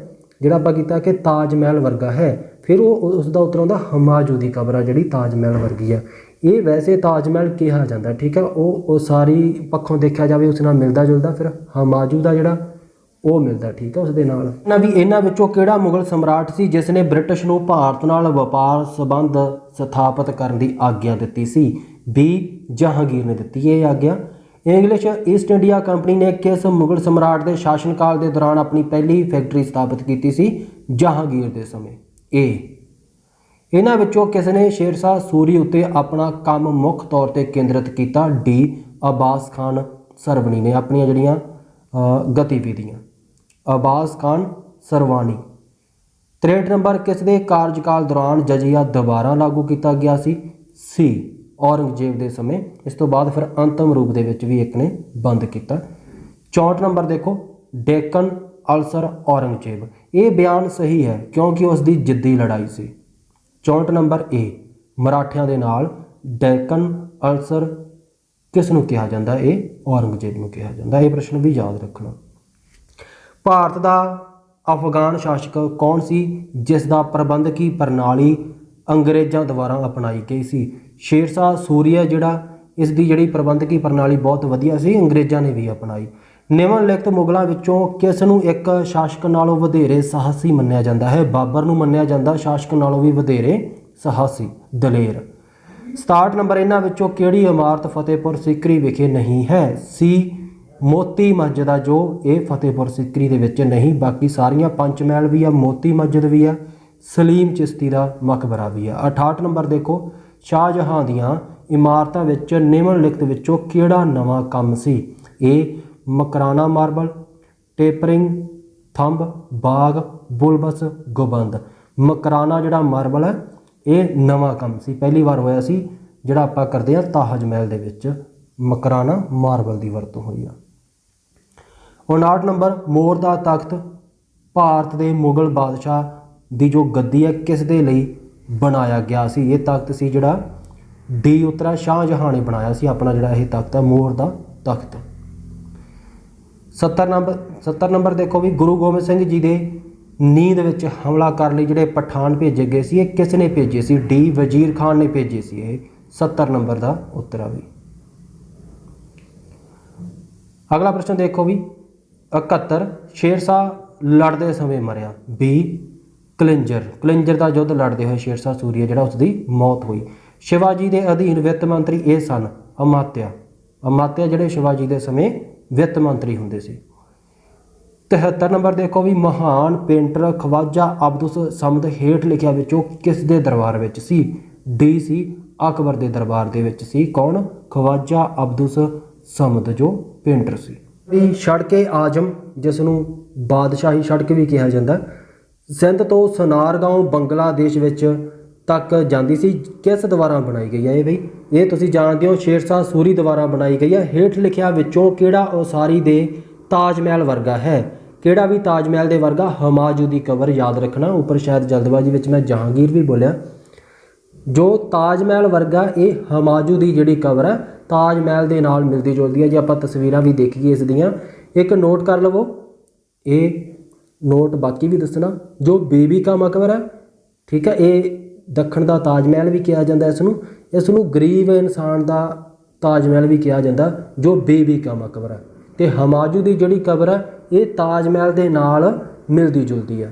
जिहड़ा आपां कीता कि ताजमहल वर्गा है, फिर वो उसका उत्तर आउंदा हमायूं दी कब्र जिहड़ी ताजमहल वर्गी है। ਇਹ ਵੈਸੇ ਤਾਜ ਮਹਿਲ ਕਿਹਾ ਜਾਂਦਾ, ਠੀਕ ਹੈ। ਉਹ ਸਾਰੀ ਪੱਖੋਂ ਦੇਖਿਆ ਜਾਵੇ ਉਸ ਨਾਲ ਮਿਲਦਾ ਜੁਲਦਾ ਫਿਰ ਹਮਾਯੂ ਦਾ ਜਿਹੜਾ ਉਹ ਮਿਲਦਾ, ਠੀਕ ਹੈ, ਉਸ ਦੇ ਨਾਲ ਨਾ। ਵੀ ਇਹਨਾਂ ਵਿੱਚੋਂ ਕਿਹੜਾ ਮੁਗਲ ਸਮਰਾਟ ਸੀ ਜਿਸ ਨੇ ਬ੍ਰਿਟਿਸ਼ ਨੂੰ ਭਾਰਤ ਨਾਲ ਵਪਾਰ ਸੰਬੰਧ ਸਥਾਪਿਤ ਕਰਨ ਦੀ ਆਗਿਆ ਦਿੱਤੀ ਸੀ? ਬੀ ਜਹਾਂਗੀਰ ਨੇ ਦਿੱਤੀ ਇਹ ਆਗਿਆ। ਇੰਗਲਿਸ਼ ਈਸਟ ਇੰਡੀਆ ਕੰਪਨੀ ਨੇ ਕਿਸ ਮੁਗਲ ਸਮਰਾਟ ਦੇ ਸ਼ਾਸਨਕਾਲ ਦੇ ਦੌਰਾਨ ਆਪਣੀ ਪਹਿਲੀ ਫੈਕਟਰੀ ਸਥਾਪਿਤ ਕੀਤੀ ਸੀ? ਜਹਾਂਗੀਰ ਦੇ ਸਮੇਂ। ਏ ਇਹਨਾਂ ਵਿੱਚੋਂ ਕਿਸ ਨੇ ਸ਼ੇਰਸ਼ਾਹ ਸੂਰੀ ਉੱਤੇ ਆਪਣਾ ਕੰਮ ਮੁੱਖ ਤੌਰ ਤੇ ਕੇਂਦਰਿਤ ਕੀਤਾ? ਡੀ ਅਬਾਸ ਖਾਨ ਸਰਵਣੀ ਨੇ ਆਪਣੀਆਂ ਜਿਹੜੀਆਂ ਗਤੀਵਿਧੀਆਂ। ਅਬਾਸ ਖਾਨ ਸਰਵਾਨੀ। 63 ਨੰਬਰ ਕਿਸ ਦੇ ਕਾਰਜਕਾਲ ਦੌਰਾਨ ਜਜ਼ੀਆ ਦੁਬਾਰਾ ਲਾਗੂ ਕੀਤਾ ਗਿਆ ਸੀ? ਸੀ ਔਰੰਗਜ਼ੇਬ ਦੇ ਸਮੇਂ। ਇਸ ਤੋਂ ਬਾਅਦ ਫਿਰ ਅੰਤਮ ਰੂਪ ਦੇ ਵਿੱਚ ਵੀ ਇੱਕ ਨੇ ਬੰਦ ਕੀਤਾ। 64 ਨੰਬਰ ਦੇਖੋ, ਡੇਕਨ ਅਲਸਰ ਔਰੰਗਜ਼ੇਬ। ਇਹ ਬਿਆਨ ਸਹੀ ਹੈ ਕਿਉਂਕਿ ਉਸ ਦੀ ਜਿੱਦੀ ਲੜਾਈ ਸੀ। 64 ਨੰਬਰ ਏ ਮਰਾਠਿਆਂ ਦੇ ਨਾਲ ਡੈਕਨ ਅਲਸਰ ਕਿਸ ਨੂੰ ਕਿਹਾ ਜਾਂਦਾ? ਇਹ ਔਰੰਗਜ਼ੇਬ ਨੂੰ ਕਿਹਾ ਜਾਂਦਾ। ਇਹ ਪ੍ਰਸ਼ਨ ਵੀ ਯਾਦ ਰੱਖਣਾ। ਭਾਰਤ ਦਾ ਅਫਗਾਨ ਸ਼ਾਸਕ ਕੌਣ ਸੀ ਜਿਸ ਦਾ ਪ੍ਰਬੰਧਕੀ ਪ੍ਰਣਾਲੀ ਅੰਗਰੇਜ਼ਾਂ ਦੁਆਰਾ ਅਪਣਾਈ ਗਈ ਸੀ? ਸ਼ੇਰਸ਼ਾਹ ਸੂਰੀਆ ਜਿਹੜਾ ਇਸ ਦੀ ਜਿਹੜੀ ਪ੍ਰਬੰਧਕੀ ਪ੍ਰਣਾਲੀ ਬਹੁਤ ਵਧੀਆ ਸੀ, ਅੰਗਰੇਜ਼ਾਂ ਨੇ ਵੀ ਅਪਣਾਈ। ਨਿਮਨਲਿਖਤ ਮੁਗਲਾਂ ਵਿੱਚੋਂ ਕਿਸ ਨੂੰ ਇੱਕ ਸ਼ਾਸਕ ਨਾਲੋਂ ਵਧੇਰੇ ਸਾਹਸੀ ਮੰਨਿਆ ਜਾਂਦਾ ਹੈ? ਬਾਬਰ ਨੂੰ ਮੰਨਿਆ ਜਾਂਦਾ ਸ਼ਾਸਕ ਨਾਲੋਂ ਵੀ ਵਧੇਰੇ ਸਾਹਸੀ, ਦਲੇਰ। 67 ਨੰਬਰ ਇਹਨਾਂ ਵਿੱਚੋਂ ਕਿਹੜੀ ਇਮਾਰਤ ਫਤਿਹਪੁਰ ਸੀਕਰੀ ਵਿਖੇ ਨਹੀਂ ਹੈ? ਸੀ ਮੋਤੀ ਮਸਜਿਦ ਆ, ਜੋ ਇਹ ਫਤਿਹਪੁਰ ਸੀਕਰੀ ਦੇ ਵਿੱਚ ਨਹੀਂ, ਬਾਕੀ ਸਾਰੀਆਂ ਪੰਚ ਮਹਿਲ ਵੀ ਆ, ਮੋਤੀ ਮਸਜਿਦ ਵੀ ਆ, ਸਲੀਮ ਚਿਸ਼ਤੀ ਦਾ ਮਕਬਰਾ ਵੀ ਆ। 68 ਨੰਬਰ ਦੇਖੋ, ਸ਼ਾਹਜਹਾਂ ਦੀਆਂ ਇਮਾਰਤਾਂ ਵਿੱਚ ਨਿਮਨਲਿਖਤ ਵਿੱਚੋਂ ਕਿਹੜਾ ਨਵਾਂ ਕੰਮ ਸੀ? ਇਹ ਮਕਰਾਨਾ ਮਾਰਬਲ, ਟੇਪਰਿੰਗ ਥੰਬ, ਬਾਗ, ਬੁਲਬਸ, ਗੁੰਬਦ। ਮਕਰਾਨਾ ਜਿਹੜਾ ਮਾਰਬਲ ਹੈ ਇਹ ਨਵਾਂ ਕੰਮ ਸੀ, ਪਹਿਲੀ ਵਾਰ ਹੋਇਆ ਸੀ ਜਿਹੜਾ ਆਪਾਂ ਕਰਦੇ ਹਾਂ ਤਾਜ ਮਹਿਲ ਦੇ ਵਿੱਚ ਮਕਰਾਨਾ ਮਾਰਬਲ ਦੀ ਵਰਤੋਂ ਹੋਈ ਆ। 59 ਨੰਬਰ, ਮੋਰ ਦਾ ਤਖਤ ਭਾਰਤ ਦੇ ਮੁਗਲ ਬਾਦਸ਼ਾਹ ਦੀ ਜੋ ਗੱਦੀ ਹੈ ਕਿਸ ਦੇ ਲਈ ਬਣਾਇਆ ਗਿਆ ਸੀ? ਇਹ ਤਖਤ ਸੀ ਜਿਹੜਾ ਡੀ ਉੱਤਰਾ ਸ਼ਾਹਜਹਾਂ ਨੇ ਬਣਾਇਆ ਸੀ ਆਪਣਾ ਜਿਹੜਾ ਇਹ ਤਖਤ ਹੈ ਮੋਰ ਦਾ ਤਖਤ। 70 ਨੰਬਰ ਦੇਖੋ ਵੀ, ਗੁਰੂ ਗੋਬਿੰਦ ਸਿੰਘ ਜੀ ਦੇ ਨੀਂਦ ਵਿੱਚ ਹਮਲਾ ਕਰਨ ਲਈ ਜਿਹੜੇ ਪਠਾਨ ਭੇਜੇ ਗਏ ਸੀ ਇਹ ਕਿਸ ਨੇ ਭੇਜੇ ਸੀ? ਡੀ ਵਜ਼ੀਰ ਖਾਨ ਨੇ ਭੇਜੇ ਸੀ। ਇਹ 70 ਨੰਬਰ ਦਾ ਉੱਤਰ ਆ ਵੀ। ਅਗਲਾ ਪ੍ਰਸ਼ਨ ਦੇਖੋ ਵੀ, 71 ਸ਼ੇਰਸ਼ਾਹ ਲੜਦੇ ਸਮੇਂ ਮਰਿਆ? ਬੀ ਕਲਿੰਜਰ ਦਾ ਯੁੱਧ ਲੜਦੇ ਹੋਏ ਸ਼ੇਰਸ਼ਾਹ ਸੂਰੀਆ ਜਿਹੜਾ ਉਸ ਦੀ ਮੌਤ ਹੋਈ। ਸ਼ਿਵਾਜੀ ਦੇ ਅਧੀਨ ਵਿੱਤ ਮੰਤਰੀ ਇਹ ਸਨ? ਅਮਾਤਿਆ ਜਿਹੜੇ ਸ਼ਿਵਾਜੀ ਦੇ ਸਮੇਂ ਵਿੱਤ ਮੰਤਰੀ ਹੁੰਦੇ ਸੀ। 73 ਨੰਬਰ ਦੇਖੋ ਵੀ, ਮਹਾਨ ਪੇਂਟਰ ਖਵਾਜਾ ਅਬਦੁਸ ਸਮਦ ਹੇਠ ਲਿਖਿਆ ਵਿੱਚੋਂ ਕਿਸ ਦੇ ਦਰਬਾਰ ਵਿੱਚ ਸੀ? ਡੀ ਸੀ ਅਕਬਰ ਦੇ ਦਰਬਾਰ ਦੇ ਵਿੱਚ ਸੀ। ਕੌਣ? ਖਵਾਜਾ ਅਬਦੁਸ ਸਮਦ ਜੋ ਪੇਂਟਰ ਸੀ। ਵੀ ਸੜਕੇ ਆਜਮ ਜਿਸ ਨੂੰ ਬਾਦਸ਼ਾਹੀ ਸੜਕ ਵੀ ਕਿਹਾ ਜਾਂਦਾ, ਸਿੰਧ ਤੋਂ ਸਨਾਰਗਾਓਂ ਬੰਗਲਾਦੇਸ਼ ਵਿੱਚ ਤੱਕ ਜਾਂਦੀ ਸੀ, ਕਿਸ ਦੁਆਰਾ ਬਣਾਈ ਗਈ ਹੈ? ਇਹ ਬਈ ਇਹ ਤੁਸੀਂ ਜਾਣਦੇ ਹੋ ਸ਼ੇਰਸ਼ਾਹ ਸੂਰੀ ਦੁਆਰਾ ਬਣਾਈ ਗਈ ਹੈ। ਹੇਠ ਲਿਖਿਆ ਵਿੱਚੋਂ ਕਿਹੜਾ ਉਸਾਰੀ ਦੇ ਤਾਜ ਮਹਿਲ ਵਰਗਾ ਹੈ? ਕਿਹੜਾ ਵੀ ਤਾਜ ਮਹਿਲ ਦੇ ਵਰਗਾ? ਹਮਾਯੂ ਦੀ ਕਬਰ। ਯਾਦ ਰੱਖਣਾ, ਉੱਪਰ ਸ਼ਾਇਦ ਜਲਦਬਾਜ਼ੀ ਵਿੱਚ ਮੈਂ ਜਹਾਂਗੀਰ ਵੀ ਬੋਲਿਆ। ਜੋ ਤਾਜ ਮਹਿਲ ਵਰਗਾ ਇਹ ਹਮਾਯੂ ਦੀ ਜਿਹੜੀ ਕਬਰ ਹੈ ਤਾਜ ਮਹਿਲ ਦੇ ਨਾਲ ਮਿਲਦੀ ਜੁਲਦੀ ਹੈ। ਜੇ ਆਪਾਂ ਤਸਵੀਰਾਂ ਵੀ ਦੇਖੀਏ ਇਸ ਦੀਆਂ, ਇੱਕ ਨੋਟ ਕਰ ਲਵੋ, ਇਹ ਨੋਟ ਬਾਕੀ ਵੀ ਦੱਸਣਾ। ਜੋ ਬੀਬੀ ਕਾ ਮਕਬਰਾ ਹੈ, ਠੀਕ ਹੈ, ਇਹ ਦੱਖਣ ਦਾ ਤਾਜ ਮਹਿਲ ਵੀ ਕਿਹਾ ਜਾਂਦਾ ਇਸ ਨੂੰ ਗਰੀਬ ਇਨਸਾਨ ਦਾ ਤਾਜ ਮਹਿਲ ਵੀ ਕਿਹਾ ਜਾਂਦਾ, ਜੋ ਬੀਬੀ ਕਾ ਮਕਬਰਾ ਹੈ। ਤੇ ਹਮਾਯੂ ਦੀ ਜਿਹੜੀ ਕਬਰ ਹੈ ਇਹ ਤਾਜ ਮਹਿਲ ਦੇ ਨਾਲ ਮਿਲਦੀ ਜੁਲਦੀ ਹੈ,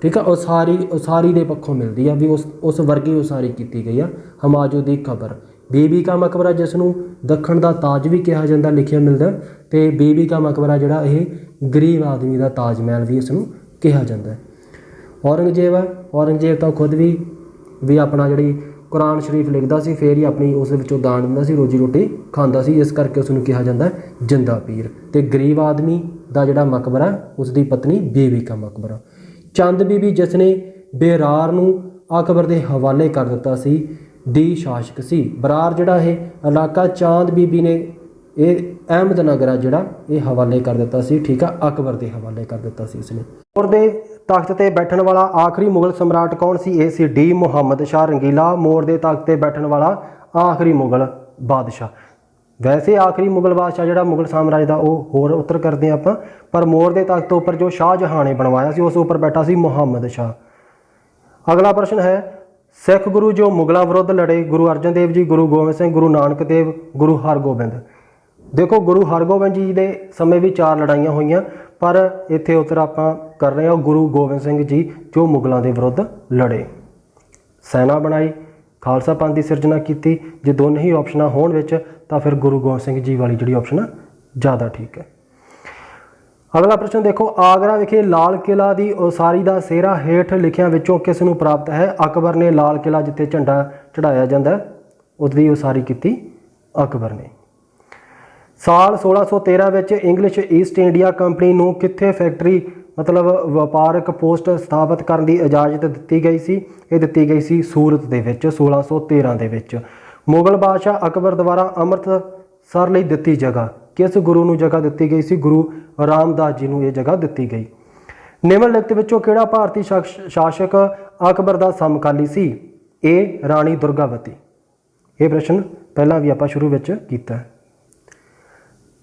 ਠੀਕ ਹੈ, ਉਸਾਰੀ ਦੇ ਪੱਖੋਂ ਮਿਲਦੀ ਆ, ਵੀ ਉਸ ਵਰਗੀ ਉਸਾਰੀ ਕੀਤੀ ਗਈ ਆ ਹਮਾਯੂ ਦੀ ਕਬਰ। ਬੀਬੀ ਕਾ ਮਕਬਰਾ ਜਿਸ ਨੂੰ ਦੱਖਣ ਦਾ ਤਾਜ ਵੀ ਕਿਹਾ ਜਾਂਦਾ ਲਿਖਿਆ ਮਿਲਦਾ, ਤੇ ਬੀਬੀ ਕਾ ਮਕਬਰਾ ਜਿਹੜਾ ਇਹ ਗਰੀਬ ਆਦਮੀ ਦਾ ਤਾਜ ਮਹਿਲ ਵੀ ਇਸ ਨੂੰ ਕਿਹਾ ਜਾਂਦਾ। ਔਰੰਗਜ਼ੇਬ ਤਾਂ ਖੁਦ ਵੀ ਆਪਣਾ ਜਿਹੜੀ ਕੁਰਾਨ ਸ਼ਰੀਫ ਲਿਖਦਾ ਸੀ, ਫਿਰ ਹੀ ਆਪਣੀ ਉਸ ਵਿੱਚੋਂ ਦਾਨ ਦਿੰਦਾ ਸੀ, ਰੋਜੀ ਰੋਟੀ ਖਾਂਦਾ ਸੀ, ਇਸ ਕਰਕੇ ਉਸ ਨੂੰ ਕਿਹਾ ਜਾਂਦਾ ਜਿੰਦਾ ਪੀਰ। ਤੇ ਗਰੀਬ ਆਦਮੀ ਦਾ ਜਿਹੜਾ ਮਕਬਰਾ ਉਸ ਦੀ ਪਤਨੀ ਬੀਬੀ ਕਾ ਮਕਬਰਾ। ਚੰਦ ਬੀਬੀ ਜਿਸ ਨੇ ਬੇਰਾਰ ਨੂੰ ਅਕਬਰ ਦੇ ਹਵਾਲੇ ਕਰ ਦਿੱਤਾ ਸੀ, ਦੀ ਸ਼ਾਸਕ ਸੀ। ਬਰਾਰ ਜਿਹੜਾ ਇਹ ਇਲਾਕਾ ਚਾਂਦ ਬੀਬੀ ਨੇ ਇਹ ਅਹਿਮਦਨਗਰ ਆ ਜਿਹੜਾ ਇਹ ਹਵਾਲੇ ਕਰ ਦਿੱਤਾ ਸੀ, ਠੀਕ ਆ, ਅਕਬਰ ਦੇ ਹਵਾਲੇ ਕਰ ਦਿੱਤਾ ਸੀ ਇਸਨੇ। ਮੋਰ ਦੇ ਤਖਤ ਤੇ ਬੈਠਣ ਵਾਲਾ ਆਖਰੀ ਮੁਗਲ ਸਮਰਾਟ ਕੌਣ ਸੀ? ਇਹ ਸੀ ਡੀ ਮੁਹੰਮਦ ਸ਼ਾਹ ਰੰਗੀਲਾ। ਮੋਰ ਦੇ ਤਖਤ ਤੇ ਬੈਠਣ ਵਾਲਾ ਆਖਰੀ ਮੁਗਲ ਬਾਦਸ਼ਾਹ। ਵੈਸੇ ਆਖਰੀ ਮੁਗਲ ਬਾਦਸ਼ਾਹ ਜਿਹੜਾ ਮੁਗਲ ਸਾਮਰਾਜ ਦਾ ਉਹ ਹੋਰ ਉੱਤਰ ਕਰਦੇ ਹਾਂ ਆਪਾਂ, ਪਰ ਮੋਰ ਦੇ ਤਖਤ ਉੱਪਰ ਜੋ ਸ਼ਾਹਜਹਾਂ ਨੇ ਬਣਵਾਇਆ ਸੀ ਉਸ ਉੱਪਰ ਬੈਠਾ ਸੀ ਮੁਹੰਮਦ ਸ਼ਾਹ। ਅਗਲਾ ਪ੍ਰਸ਼ਨ ਹੈ, सिख गुरु जो मुगलों विरुद्ध लड़े, गुरु अर्जन देव जी, गुरु गोबिंद सिंह, गुरु नानक देव, गुरु हरगोबिंद। देखो गुरु हरगोबिंद जी के समय भी 4 लड़ाइयाँ हुई, पर इत्थे उत्तर आप कर रहे हैं गुरु गोबिंद सिंह जी जो मुगलों के विरुद्ध लड़े, सेना बनाई, खालसा पंथ की सिरजना की। जे दोनों ही ऑप्शन होने विच तां फिर गुरु गोबिंद सिंह जी वाली जी ऑप्शन ज़्यादा ठीक है। अगला प्रश्न देखो, आगरा विखे लाल किला की उसारी का सेहरा हेठ लिखिया विचों किस नूं प्राप्त है? अकबर ने लाल किला जिते झंडा चढ़ाया जाता है उसकी उसारी की अकबर ने। साल 1613 विच इंग्लिश ईस्ट इंडिया कंपनी नूं कित्थे फैक्टरी मतलब व्यापारक पोस्ट स्थापित करने की इजाजत दी गई सी? ये दी गई सी सूरत दे विच 1613 दे विच। मुगल बादशाह अकबर द्वारा अमृतसर लई दित्ती जगह किस गुरु नूं जगह दी गई सी? गुरु रामदास जी नूं ये जगह दी गई। निम्नलिखित विचों किहड़ा भारती शासक अकबर दा समकाली सी? ए राणी दुर्गावती। ये प्रश्न पहला भी आपां शुरू विच कीता है।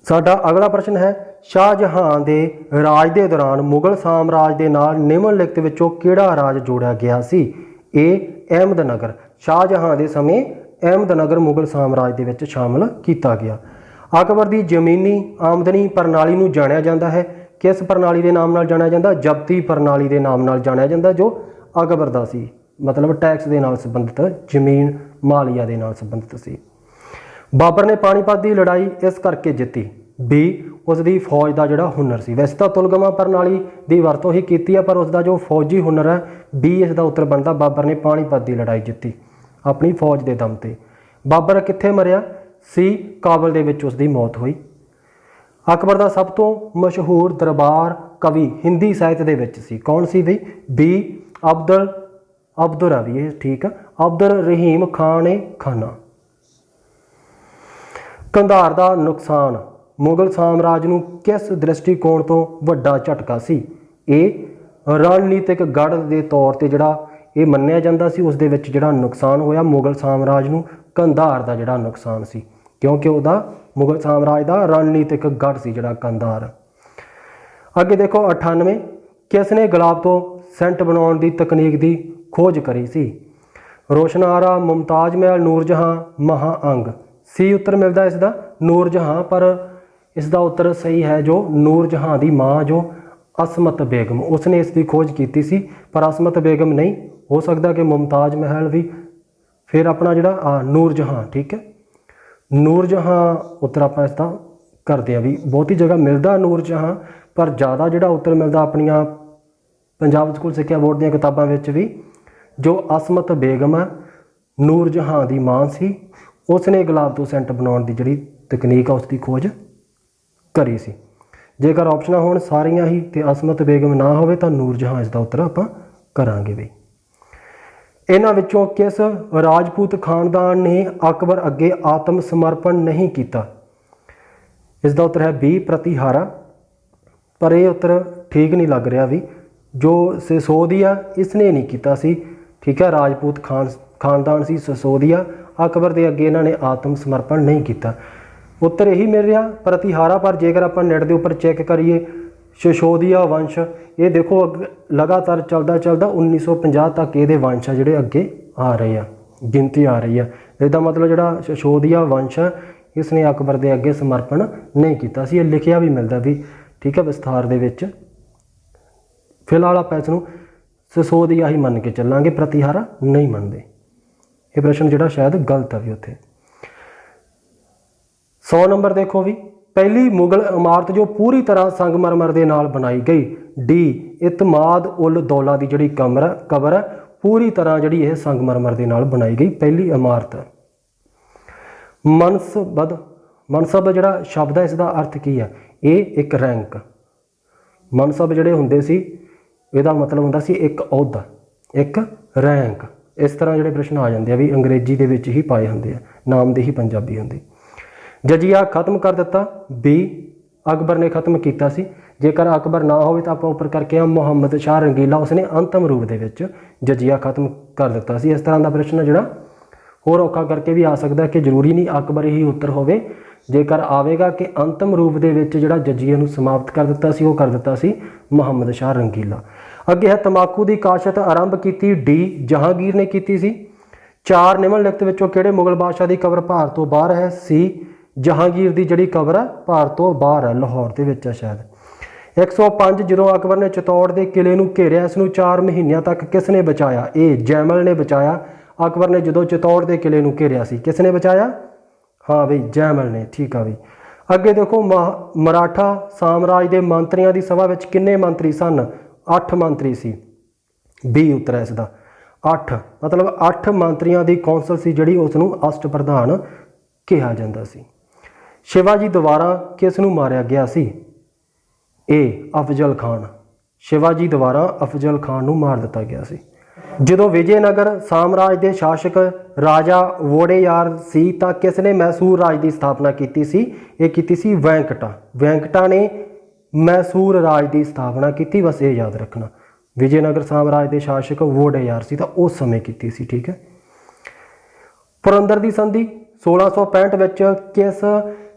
साडा अगला प्रश्न है, शाहजहां दे राज दे दौरान मुगल साम्राज दे नाल निम्नलिखित विचों किहड़ा राज जोड़िया गया सी? ए अहमदनगर। शाहजहां दे समय अहमदनगर मुगल साम्राज दे विच शामिल किया गया। अकबर की जमीनी आमदनी प्रणाली नूं जाणिया जाता है किस प्रणाली के नाम नाल जाणिया जाता? जब्ती प्रणाली के नाम नाल जाणिया जाता जो अकबर दा सी, मतलब टैक्स के नाल संबंधित, जमीन मालिया के नाल संबंधित सी। बाबर ने पानीपत की लड़ाई इस करके जिती? बी उसकी फौज का जोड़ा हुनर सी। वैसे तो तुलगमा प्रणाली की वरतों ही की है, पर उसका जो फौजी हुनर है, बी इसका उत्तर बनता। बाबर ने पानीपत की लड़ाई जिती अपनी फौज के दम ते। बाबर कित्थे मरिया? सी काबल दे विच उसकी मौत हुई। अकबर का सब तो मशहूर दरबार कवि हिंदी साहित्य दे विच सी, कौन सी बी? बी अब्दुल रवी, ये ठीक है, अब्दुल रहीम खान ए खाना। कंधार का नुकसान मुगल साम्राज्य नूं किस दृष्टिकोण तो वड्डा झटका सी? ए रणनीतिक गढ़ के तौर पर जिहड़ा ये मन्निया जाता सी, उस दे विच जिहड़ा नुकसान होया मुगल साम्राज्य नूं कंधार का जिहड़ा नुकसान सी, क्योंकि वह मुगल साम्राज्य का रणनीतिक गढ़ सी जिहड़ा कंधार। अगे देखो 98, किसने गुलाब तो सेंट बनाने की तकनीक की खोज करी सी? रोशनारा, मुमताज महल, नूरजहां, महाअंग। सी उत्तर मिलता इसका नूरजहां, पर इसका उत्तर सही है जो नूरजहां की माँ जो असमत बेगम, उसने इसकी खोज की सी, पर असमत बेगम नहीं हो सकता कि मुमताज महल भी, फिर अपना जोड़ा नूरजहां, ठीक है, नूरजहां उत्तर आप इसका करते हैं भी। बहुती जगह मिलता नूरजहां, पर ज़्यादा जोड़ा उत्तर मिलता अपनिया पंजाब स्कूल सिक्ख्या बोर्ड दी किताबों में भी, जो असमत बेगम है नूरजहां की मां सी, उसने गुलाब तो सेंट बनाने की जी तकनीक है उसकी खोज करी सी। जेकर ऑप्शन होण सारियां ही तो असमत बेगम ना हो तो नूरजहां इसका उत्तर आप करांगे बई। इन्हां विचों किस राजपूत खानदान ने अकबर अगे आत्म समर्पण नहीं किया? इसका उत्तर है बी प्रतिहारा, पर यह उत्तर ठीक नहीं लग रहा भी। जो सिसोदिया इसने नहीं किया सी, ठीक है, राजपूत खानदान सी सिसोदिया, अकबर के अगे इन्होंने आत्म समर्पण नहीं किया। उत्तर यही मिल रहा प्रतिहारा, पर जेकर आप नेट के उपर चैक करिए सिसोदिया वंश, ये देखो लगातार चलता चलता 1950 तक ये वंश है जोड़े अगे आ रहे हैं, गिनती आ रही है। इसका मतलब जोड़ा सिसोदिया वंश है इसने अकबर के अगे समर्पण नहीं किया सी, ये लिखिया भी मिलता भी, ठीक है, विस्तार दे विच। फिलहाल आप इसनूं सिसोदिया ही मन के चलांगे, प्रतिहारा नहीं मनते। ये प्रश्न जोड़ा शायद गलत है भी उत्थे। 100 नंबर देखो भी, पहली मुगल इमारत जो पूरी तरह संगमरमर के नाल बनाई गई? डी इतमाद उल दौला की जी कबर है पूरी तरह जी यह संगमरमर के नाल बनाई गई पहली इमारत। मनसब जोड़ा शब्द है इसका अर्थ की है? ये एक रैंक, मनसब जोड़े होंदे सी इसका मतलब होंदा सी एक अहुदा, एक रैंक। इस तरह जोड़े प्रश्न आ जाते हैं भी अंग्रेजी के विच ही पाए होंदे आ, नाम दे ही पंजाबी होंदे। जजिया खत्म कर दिता? बी अकबर ने खत्म किया सी। जेकर अकबर ना हो तो आप उपर करके मुहम्मद शाह रंगीला, उसने अंतिम रूप के जजिया खत्म कर दिता सी। इस तरह का प्रश्न जोड़ा होर औखा करके भी आ सकता है कि जरूरी नहीं अकबर ही उत्तर होवे। जेकर आवेगा कि अंतिम रूप के जोड़ा जजिए नूं समाप्त कर दिता सी, वो कर दिता सी मुहम्मद शाह रंगीला। ਅੱਗੇ ਹੈ ਤੰਬਾਕੂ ਦੀ ਕਾਸ਼ਤ ਆਰੰਭ ਕੀਤੀ ਡੀ ਜਹਾਂਗੀਰ ਨੇ ਕੀਤੀ ਸੀ। 4 ਨਿਮਨਲਿਖਤ ਵਿੱਚੋਂ ਕਿਹੜੇ ਮੁਗਲ ਬਾਦਸ਼ਾਹ ਦੀ ਕਬਰ ਭਾਰਤ ਤੋਂ ਬਾਹਰ ਹੈ? ਸੀ ਜਹਾਂਗੀਰ ਦੀ ਜਿਹੜੀ ਕਬਰ ਹੈ ਭਾਰਤ ਤੋਂ ਬਾਹਰ ਹੈ, ਲਾਹੌਰ ਦੇ ਵਿੱਚ ਹੈ ਸ਼ਾਇਦ। 105 ਜਦੋਂ ਅਕਬਰ ਨੇ ਚਿਤੌੜ ਦੇ ਕਿਲੇ ਨੂੰ ਘੇਰਿਆ ਇਸ ਨੂੰ 4 ਮਹੀਨਿਆਂ ਤੱਕ ਕਿਸ ਨੇ ਬਚਾਇਆ? ਇਹ ਜੈਮਲ ਨੇ ਬਚਾਇਆ। ਅਕਬਰ ਨੇ ਜਦੋਂ ਚਿਤੌੜ ਦੇ ਕਿਲੇ ਨੂੰ ਘੇਰਿਆ ਸੀ ਕਿਸ ਨੇ ਬਚਾਇਆ? ਹਾਂ ਬਈ ਜੈਮਲ ਨੇ, ਠੀਕ ਆ ਬਈ। ਅੱਗੇ ਦੇਖੋ ਮਰਾਠਾ ਸਾਮਰਾਜ ਦੇ ਮੰਤਰੀਆਂ ਦੀ ਸਭਾ ਵਿੱਚ ਕਿੰਨੇ ਮੰਤਰੀ ਸਨ? 8 ਮੰਤਰੀ ਸੀ। ਬੀ ਉੱਤਰ ਹੈ ਇਸ ਦਾ 8, ਮਤਲਬ 8 ਮੰਤਰੀਆਂ ਦੀ ਕੌਂਸਲ ਸੀ ਜਿਹੜੀ ਉਸ ਨੂੰ ਅਸ਼ਟ ਪ੍ਰਧਾਨ ਕਿਹਾ ਜਾਂਦਾ ਸੀ। ਸ਼ਿਵਾਜੀ ਦੁਆਰਾ ਕਿਸ ਨੂੰ ਮਾਰਿਆ ਗਿਆ ਸੀ? ਏ ਅਫਜ਼ਲ ਖਾਨ। ਸ਼ਿਵਾਜੀ ਦੁਆਰਾ ਅਫਜ਼ਲ ਖਾਨ ਨੂੰ ਮਾਰ ਦਿੱਤਾ ਗਿਆ ਸੀ। ਜਦੋਂ ਵਿਜੇਨਗਰ ਸਾਮਰਾਜ ਦੇ ਸ਼ਾਸਕ ਰਾਜਾ ਵੋਡੇਯਾਰ ਸੀ ਤਾਂ ਕਿਸ ਨੇ ਮੈਸੂਰ ਰਾਜ ਦੀ ਸਥਾਪਨਾ ਕੀਤੀ ਸੀ? ਇਹ ਕੀਤੀ ਸੀ ਵੈਂਕਟਾ। ਵੈਂਕਟਾ ਨੇ ਮੈਸੂਰ ਰਾਜ ਦੀ ਸਥਾਪਨਾ ਕੀਤੀ, ਬਸ ਇਹ ਯਾਦ ਰੱਖਣਾ। ਵਿਜੇਨਗਰ ਸਾਮਰਾਜ ਦੇ ਸ਼ਾਸਕ ਵੋਡੇਯਾਰ ਸੀ ਤਾਂ ਉਸ ਸਮੇਂ ਕੀਤੀ ਸੀ, ਠੀਕ ਹੈ। ਪੁਰੰਦਰ ਦੀ ਸੰਧੀ 1665 ਵਿੱਚ ਕਿਸ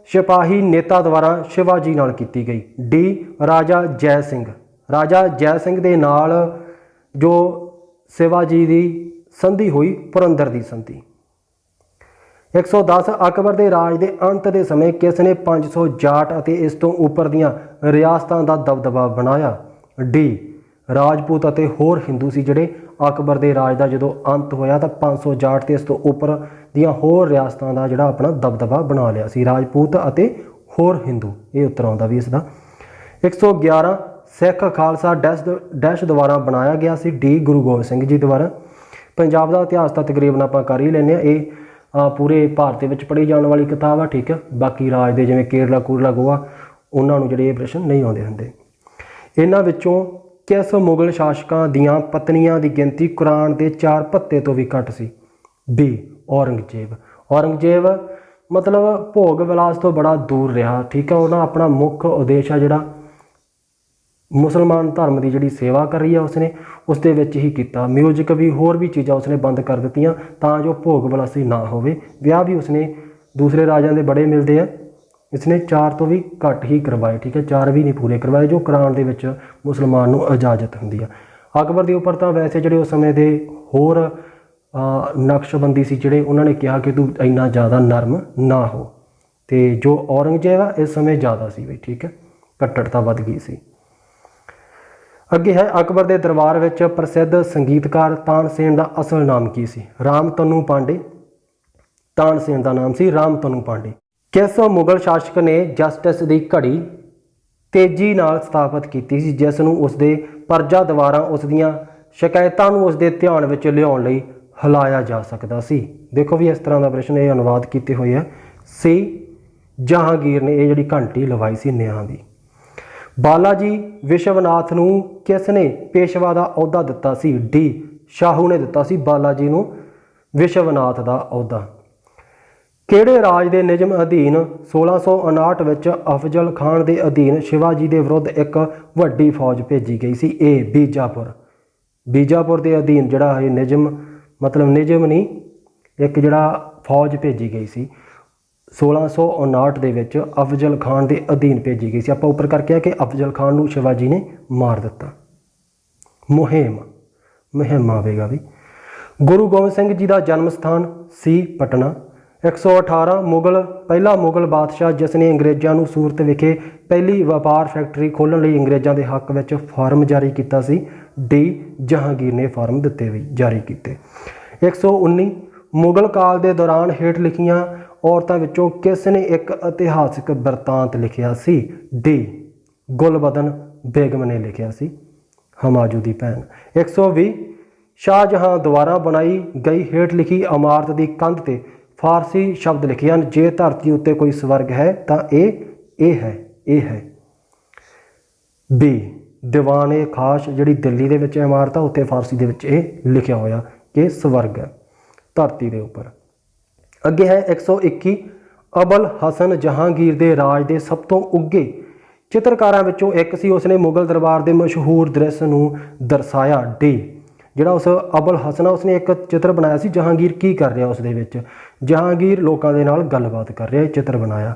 ਸਿਪਾਹੀ ਨੇਤਾ ਦੁਆਰਾ ਸ਼ਿਵਾਜੀ ਨਾਲ ਕੀਤੀ ਗਈ? ਡੀ ਰਾਜਾ ਜੈ ਸਿੰਘ। ਰਾਜਾ ਜੈ ਸਿੰਘ ਦੇ ਨਾਲ ਜੋ ਸ਼ਿਵਾਜੀ ਦੀ ਸੰਧੀ ਹੋਈ ਪੁਰੰਦਰ ਦੀ ਸੰਧੀ। 110 ਅਕਬਰ ਦੇ ਰਾਜ ਦੇ ਅੰਤ ਦੇ ਸਮੇਂ ਕਿਸ ਨੇ 500 ਜਾਟ ਅਤੇ ਇਸ ਤੋਂ ਉੱਪਰ ਦੀਆਂ ਰਿਆਸਤਾਂ ਦਾ ਦਬਦਬਾ ਬਣਾਇਆ? ਡੀ ਰਾਜਪੂਤ ਅਤੇ ਹੋਰ ਹਿੰਦੂ ਸੀ ਜਿਹੜੇ ਅਕਬਰ ਦੇ ਰਾਜ ਦਾ ਜਦੋਂ ਅੰਤ ਹੋਇਆ ਤਾਂ 500 ਜਾਟ ਤੇ ਇਸ ਤੋਂ ਉੱਪਰ ਦੀਆਂ ਹੋਰ ਰਿਆਸਤਾਂ ਦਾ ਜਿਹੜਾ ਆਪਣਾ ਦਬਦਬਾ ਬਣਾ ਲਿਆ ਸੀ, ਰਾਜਪੂਤ ਅਤੇ ਹੋਰ ਹਿੰਦੂ। ਇਹ ਉੱਤਰ ਆਉਂਦਾ ਵੀ ਇਸ ਦਾ। 111 ਸਿੱਖ ਖਾਲਸਾ ਡੈਸ਼ ਦੁਆਰਾ ਬਣਾਇਆ ਗਿਆ ਸੀ? ਡੀ ਗੁਰੂ ਗੋਬਿੰਦ ਸਿੰਘ ਜੀ ਦੁਆਰਾ। ਪੰਜਾਬ ਦਾ ਇਤਿਹਾਸ ਤਾਂ ਤਕਰੀਬਨ ਆਪਾਂ ਕਰ ਹੀ ਲੈਂਦੇ ਹਾਂ, ਇਹ ਪੂਰੇ ਭਾਰਤ ਦੇ ਵਿੱਚ ਪੜ੍ਹੀ ਜਾਣ ਵਾਲੀ ਕਿਤਾਬ ਆ, ਠੀਕ ਹੈ। ਬਾਕੀ ਰਾਜ ਦੇ ਜਿਵੇਂ ਕੇਰਲਾ ਕੂਰਲਾ ਗੋਆ ਉਹਨਾਂ ਨੂੰ ਜਿਹੜੇ ਇਹ ਪ੍ਰਸ਼ਨ ਨਹੀਂ ਆਉਂਦੇ ਹੁੰਦੇ। ਇਹਨਾਂ ਵਿੱਚੋਂ ਕਿਸ ਮੁਗਲ ਸ਼ਾਸਕਾਂ ਦੀਆਂ ਪਤਨੀਆਂ ਦੀ ਗਿਣਤੀ ਕੁਰਾਨ ਦੇ 4 ਭੱਤੇ ਤੋਂ ਵੀ ਘੱਟ ਸੀ? ਬੀ ਔਰੰਗਜ਼ੇਬ। ਔਰੰਗਜ਼ੇਬ ਮਤਲਬ ਭੋਗ ਵਿਲਾਸ ਤੋਂ ਬੜਾ ਦੂਰ ਰਿਹਾ, ਠੀਕ ਹੈ। ਉਹਨਾਂ ਆਪਣਾ ਮੁੱਖ ਉਦੇਸ਼ ਆ ਜਿਹੜਾ ਮੁਸਲਮਾਨ ਧਰਮ ਦੀ ਜਿਹੜੀ ਸੇਵਾ ਕਰ ਰਹੀ ਹੈ ਉਸਨੇ ਉਸ ਦੇ ਵਿੱਚ ਹੀ ਕੀਤਾ। ਮਿਊਜ਼ਿਕ ਵੀ ਹੋਰ ਵੀ ਚੀਜ਼ਾਂ ਉਸਨੇ ਬੰਦ ਕਰ ਦਿੱਤੀਆਂ ਤਾਂ ਜੋ ਭੋਗ ਵਿਲਾਸੀ ਨਾ ਹੋਵੇ। ਵਿਆਹ ਵੀ ਉਸਨੇ ਦੂਸਰੇ ਰਾਜਾਂ ਦੇ ਬੜੇ ਮਿਲਦੇ ਆ, ਇਸਨੇ 4 ਤੋਂ ਵੀ ਘੱਟ ਹੀ ਕਰਵਾਏ, ਠੀਕ ਹੈ। 4 ਵੀ ਨਹੀਂ ਪੂਰੇ ਕਰਵਾਏ ਜੋ ਕੁਰਾਨ ਦੇ ਵਿੱਚ ਮੁਸਲਮਾਨ ਨੂੰ ਇਜਾਜ਼ਤ ਹੁੰਦੀ ਆ। ਅਕਬਰ ਦੇ ਉੱਪਰ ਤਾਂ ਵੈਸੇ ਜਿਹੜੇ ਉਸ ਸਮੇਂ ਦੇ ਹੋਰ ਨਕਸ਼ਬੰਦੀ ਸੀ ਜਿਹੜੇ ਉਹਨਾਂ ਨੇ ਕਿਹਾ ਕਿ ਤੂੰ ਇੰਨਾ ਜ਼ਿਆਦਾ ਨਰਮ ਨਾ ਹੋ, ਅਤੇ ਜੋ ਔਰੰਗਜ਼ੇਬ ਆ ਇਸ ਸਮੇਂ ਜ਼ਿਆਦਾ ਸੀ ਬਈ, ਠੀਕ ਹੈ, ਕੱਟੜਤਾ ਵੱਧ ਗਈ ਸੀ। ਅੱਗੇ ਹੈ ਅਕਬਰ ਦੇ ਦਰਬਾਰ ਵਿੱਚ ਪ੍ਰਸਿੱਧ ਸੰਗੀਤਕਾਰ ਤਾਨਸੇਨ ਦਾ ਅਸਲ ਨਾਮ ਕੀ ਸੀ? ਰਾਮਤਨੂ ਪਾਂਡੇ। ਤਾਨਸੇਨ ਦਾ ਨਾਮ ਸੀ ਰਾਮਤਨੂ ਪਾਂਡੇ। ਕਿਸ ਮੁਗਲ ਸ਼ਾਸਕ ਨੇ ਜਸਟਿਸ ਦੀ ਘੜੀ ਤੇਜ਼ੀ ਨਾਲ ਸਥਾਪਿਤ ਕੀਤੀ ਸੀ ਜਿਸ ਨੂੰ ਉਸਦੇ ਪਰਜਾ ਦੁਆਰਾ ਉਸ ਦੀਆਂ ਸ਼ਿਕਾਇਤਾਂ ਨੂੰ ਉਸਦੇ ਧਿਆਨ ਵਿੱਚ ਲਿਆਉਣ ਲਈ ਹਿਲਾਇਆ ਜਾ ਸਕਦਾ ਸੀ? ਦੇਖੋ ਵੀ ਇਸ ਤਰ੍ਹਾਂ ਦਾ ਪ੍ਰਸ਼ਨ ਇਹ ਅਨੁਵਾਦ ਕੀਤੇ ਹੋਏ ਆ। ਸੀ ਜਹਾਂਗੀਰ ਨੇ ਇਹ ਜਿਹੜੀ ਘੰਟੀ ਲਵਾਈ ਸੀ ਨਿਆਂ ਦੀ। ਬਾਲਾਜੀ ਵਿਸ਼ਵਨਾਥ ਨੂੰ ਕਿਸ ਨੇ ਪੇਸ਼ਵਾ ਦਾ ਅਹੁਦਾ ਦਿੱਤਾ ਸੀ? ਡੀ ਸ਼ਾਹੂ ਨੇ ਦਿੱਤਾ ਸੀ ਬਾਲਾਜੀ ਨੂੰ ਵਿਸ਼ਵਨਾਥ ਦਾ ਅਹੁਦਾ। ਕਿਹੜੇ ਰਾਜ ਦੇ ਨਿਯਮ ਅਧੀਨ 1659 ਵਿੱਚ ਅਫਜ਼ਲ ਖਾਨ ਦੇ ਅਧੀਨ ਸ਼ਿਵਾਜੀ ਦੇ ਵਿਰੁੱਧ ਇੱਕ ਵੱਡੀ ਫੌਜ ਭੇਜੀ ਗਈ ਸੀ? ਏ ਬੀਜਾਪੁਰ। ਬੀਜਾਪੁਰ ਦੇ ਅਧੀਨ ਜਿਹੜਾ ਇਹ ਨਿਯਮ ਮਤਲਬ ਨਿਯਮ ਨਹੀਂ ਇੱਕ ਜਿਹੜਾ ਫੌਜ ਭੇਜੀ ਗਈ ਸੀ 1659 ਦੇ ਵਿੱਚ ਅਫਜ਼ਲ ਖਾਨ ਦੇ ਅਧੀਨ ਭੇਜੀ ਗਈ ਸੀ। ਆਪਾਂ ਉੱਪਰ ਕਰਕੇ ਆ ਕਿ ਅਫਜ਼ਲ ਖਾਨ ਨੂੰ ਸ਼ਿਵਾਜੀ ਨੇ ਮਾਰ ਦਿੱਤਾ। ਮੁਹਿੰਮ ਆਵੇਗਾ ਵੀ। ਗੁਰੂ ਗੋਬਿੰਦ ਸਿੰਘ ਜੀ ਦਾ ਜਨਮ ਸਥਾਨ ਸੀ ਪਟਨਾ। 118 ਪਹਿਲਾ ਮੁਗਲ ਬਾਦਸ਼ਾਹ ਜਿਸ ਨੇ ਅੰਗਰੇਜ਼ਾਂ ਨੂੰ ਸੂਰਤ ਵਿਖੇ ਪਹਿਲੀ ਵਪਾਰ ਫੈਕਟਰੀ ਖੋਲ੍ਹਣ ਲਈ ਅੰਗਰੇਜ਼ਾਂ ਦੇ ਹੱਕ ਵਿੱਚ ਫਾਰਮ ਜਾਰੀ ਕੀਤਾ ਸੀ? ਡੀ ਜਹਾਂਗੀਰ ਨੇ ਫਾਰਮ ਦਿੱਤੇ ਵੀ ਜਾਰੀ ਕੀਤੇ। 119 ਮੁਗਲ ਕਾਲ ਦੇ ਦੌਰਾਨ ਹੇਠ ਲਿਖੀਆਂ ਔਰਤਾਂ ਵਿੱਚੋਂ ਕਿਸ ਨੇ ਇੱਕ ਇਤਿਹਾਸਕ ਬਿਰਤਾਂਤ ਲਿਖਿਆ ਸੀ? ਡੀ ਗੁਲਬਦਨ ਬੇਗਮ ਨੇ ਲਿਖਿਆ ਸੀ, ਹਮਾਯੂ ਦੀ ਭੈਣ। 120 ਸ਼ਾਹਜਹਾਂ ਦੁਆਰਾ ਬਣਾਈ ਗਈ ਹੇਠ ਲਿਖੀ ਇਮਾਰਤ ਦੀ ਕੰਧ ਤੇ ਫਾਰਸੀ ਸ਼ਬਦ ਲਿਖੇ ਹਨ। ਜੇ ਧਰਤੀ ਉੱਤੇ ਕੋਈ ਸਵਰਗ ਹੈ ਤਾਂ ਇਹ ਹੈ। ਬੀ ਦੀਵਾਨ ਖਾਸ ਜਿਹੜੀ ਦਿੱਲੀ ਦੇ ਵਿੱਚ ਇਮਾਰਤ ਆ ਉੱਤੇ ਫਾਰਸੀ ਦੇ ਵਿੱਚ ਇਹ ਲਿਖਿਆ ਹੋਇਆ ਕਿ ਸਵਰਗ ਹੈ ਧਰਤੀ ਦੇ ਉੱਪਰ। ਅੱਗੇ ਹੈ 121 ਅਬਲ ਹਸਨ ਜਹਾਂਗੀਰ ਦੇ ਰਾਜ ਦੇ ਸਭ ਤੋਂ ਉੱਘੇ ਚਿੱਤਰਕਾਰਾਂ ਵਿੱਚੋਂ ਇੱਕ ਸੀ। ਉਸਨੇ ਮੁਗਲ ਦਰਬਾਰ ਦੇ ਮਸ਼ਹੂਰ ਦ੍ਰਿਸ਼ ਨੂੰ ਦਰਸਾਇਆ। ਡੀ ਜਿਹੜਾ ਉਸ ਅਬਲ ਹਸਨ ਆ ਉਸਨੇ ਇੱਕ ਚਿੱਤਰ ਬਣਾਇਆ ਸੀ। ਜਹਾਂਗੀਰ ਕੀ ਕਰ ਰਿਹਾ ਉਸ ਦੇ ਵਿੱਚ? ਜਹਾਂਗੀਰ ਲੋਕਾਂ ਦੇ ਨਾਲ ਗੱਲਬਾਤ ਕਰ ਰਿਹਾ, ਇਹ ਚਿੱਤਰ ਬਣਾਇਆ।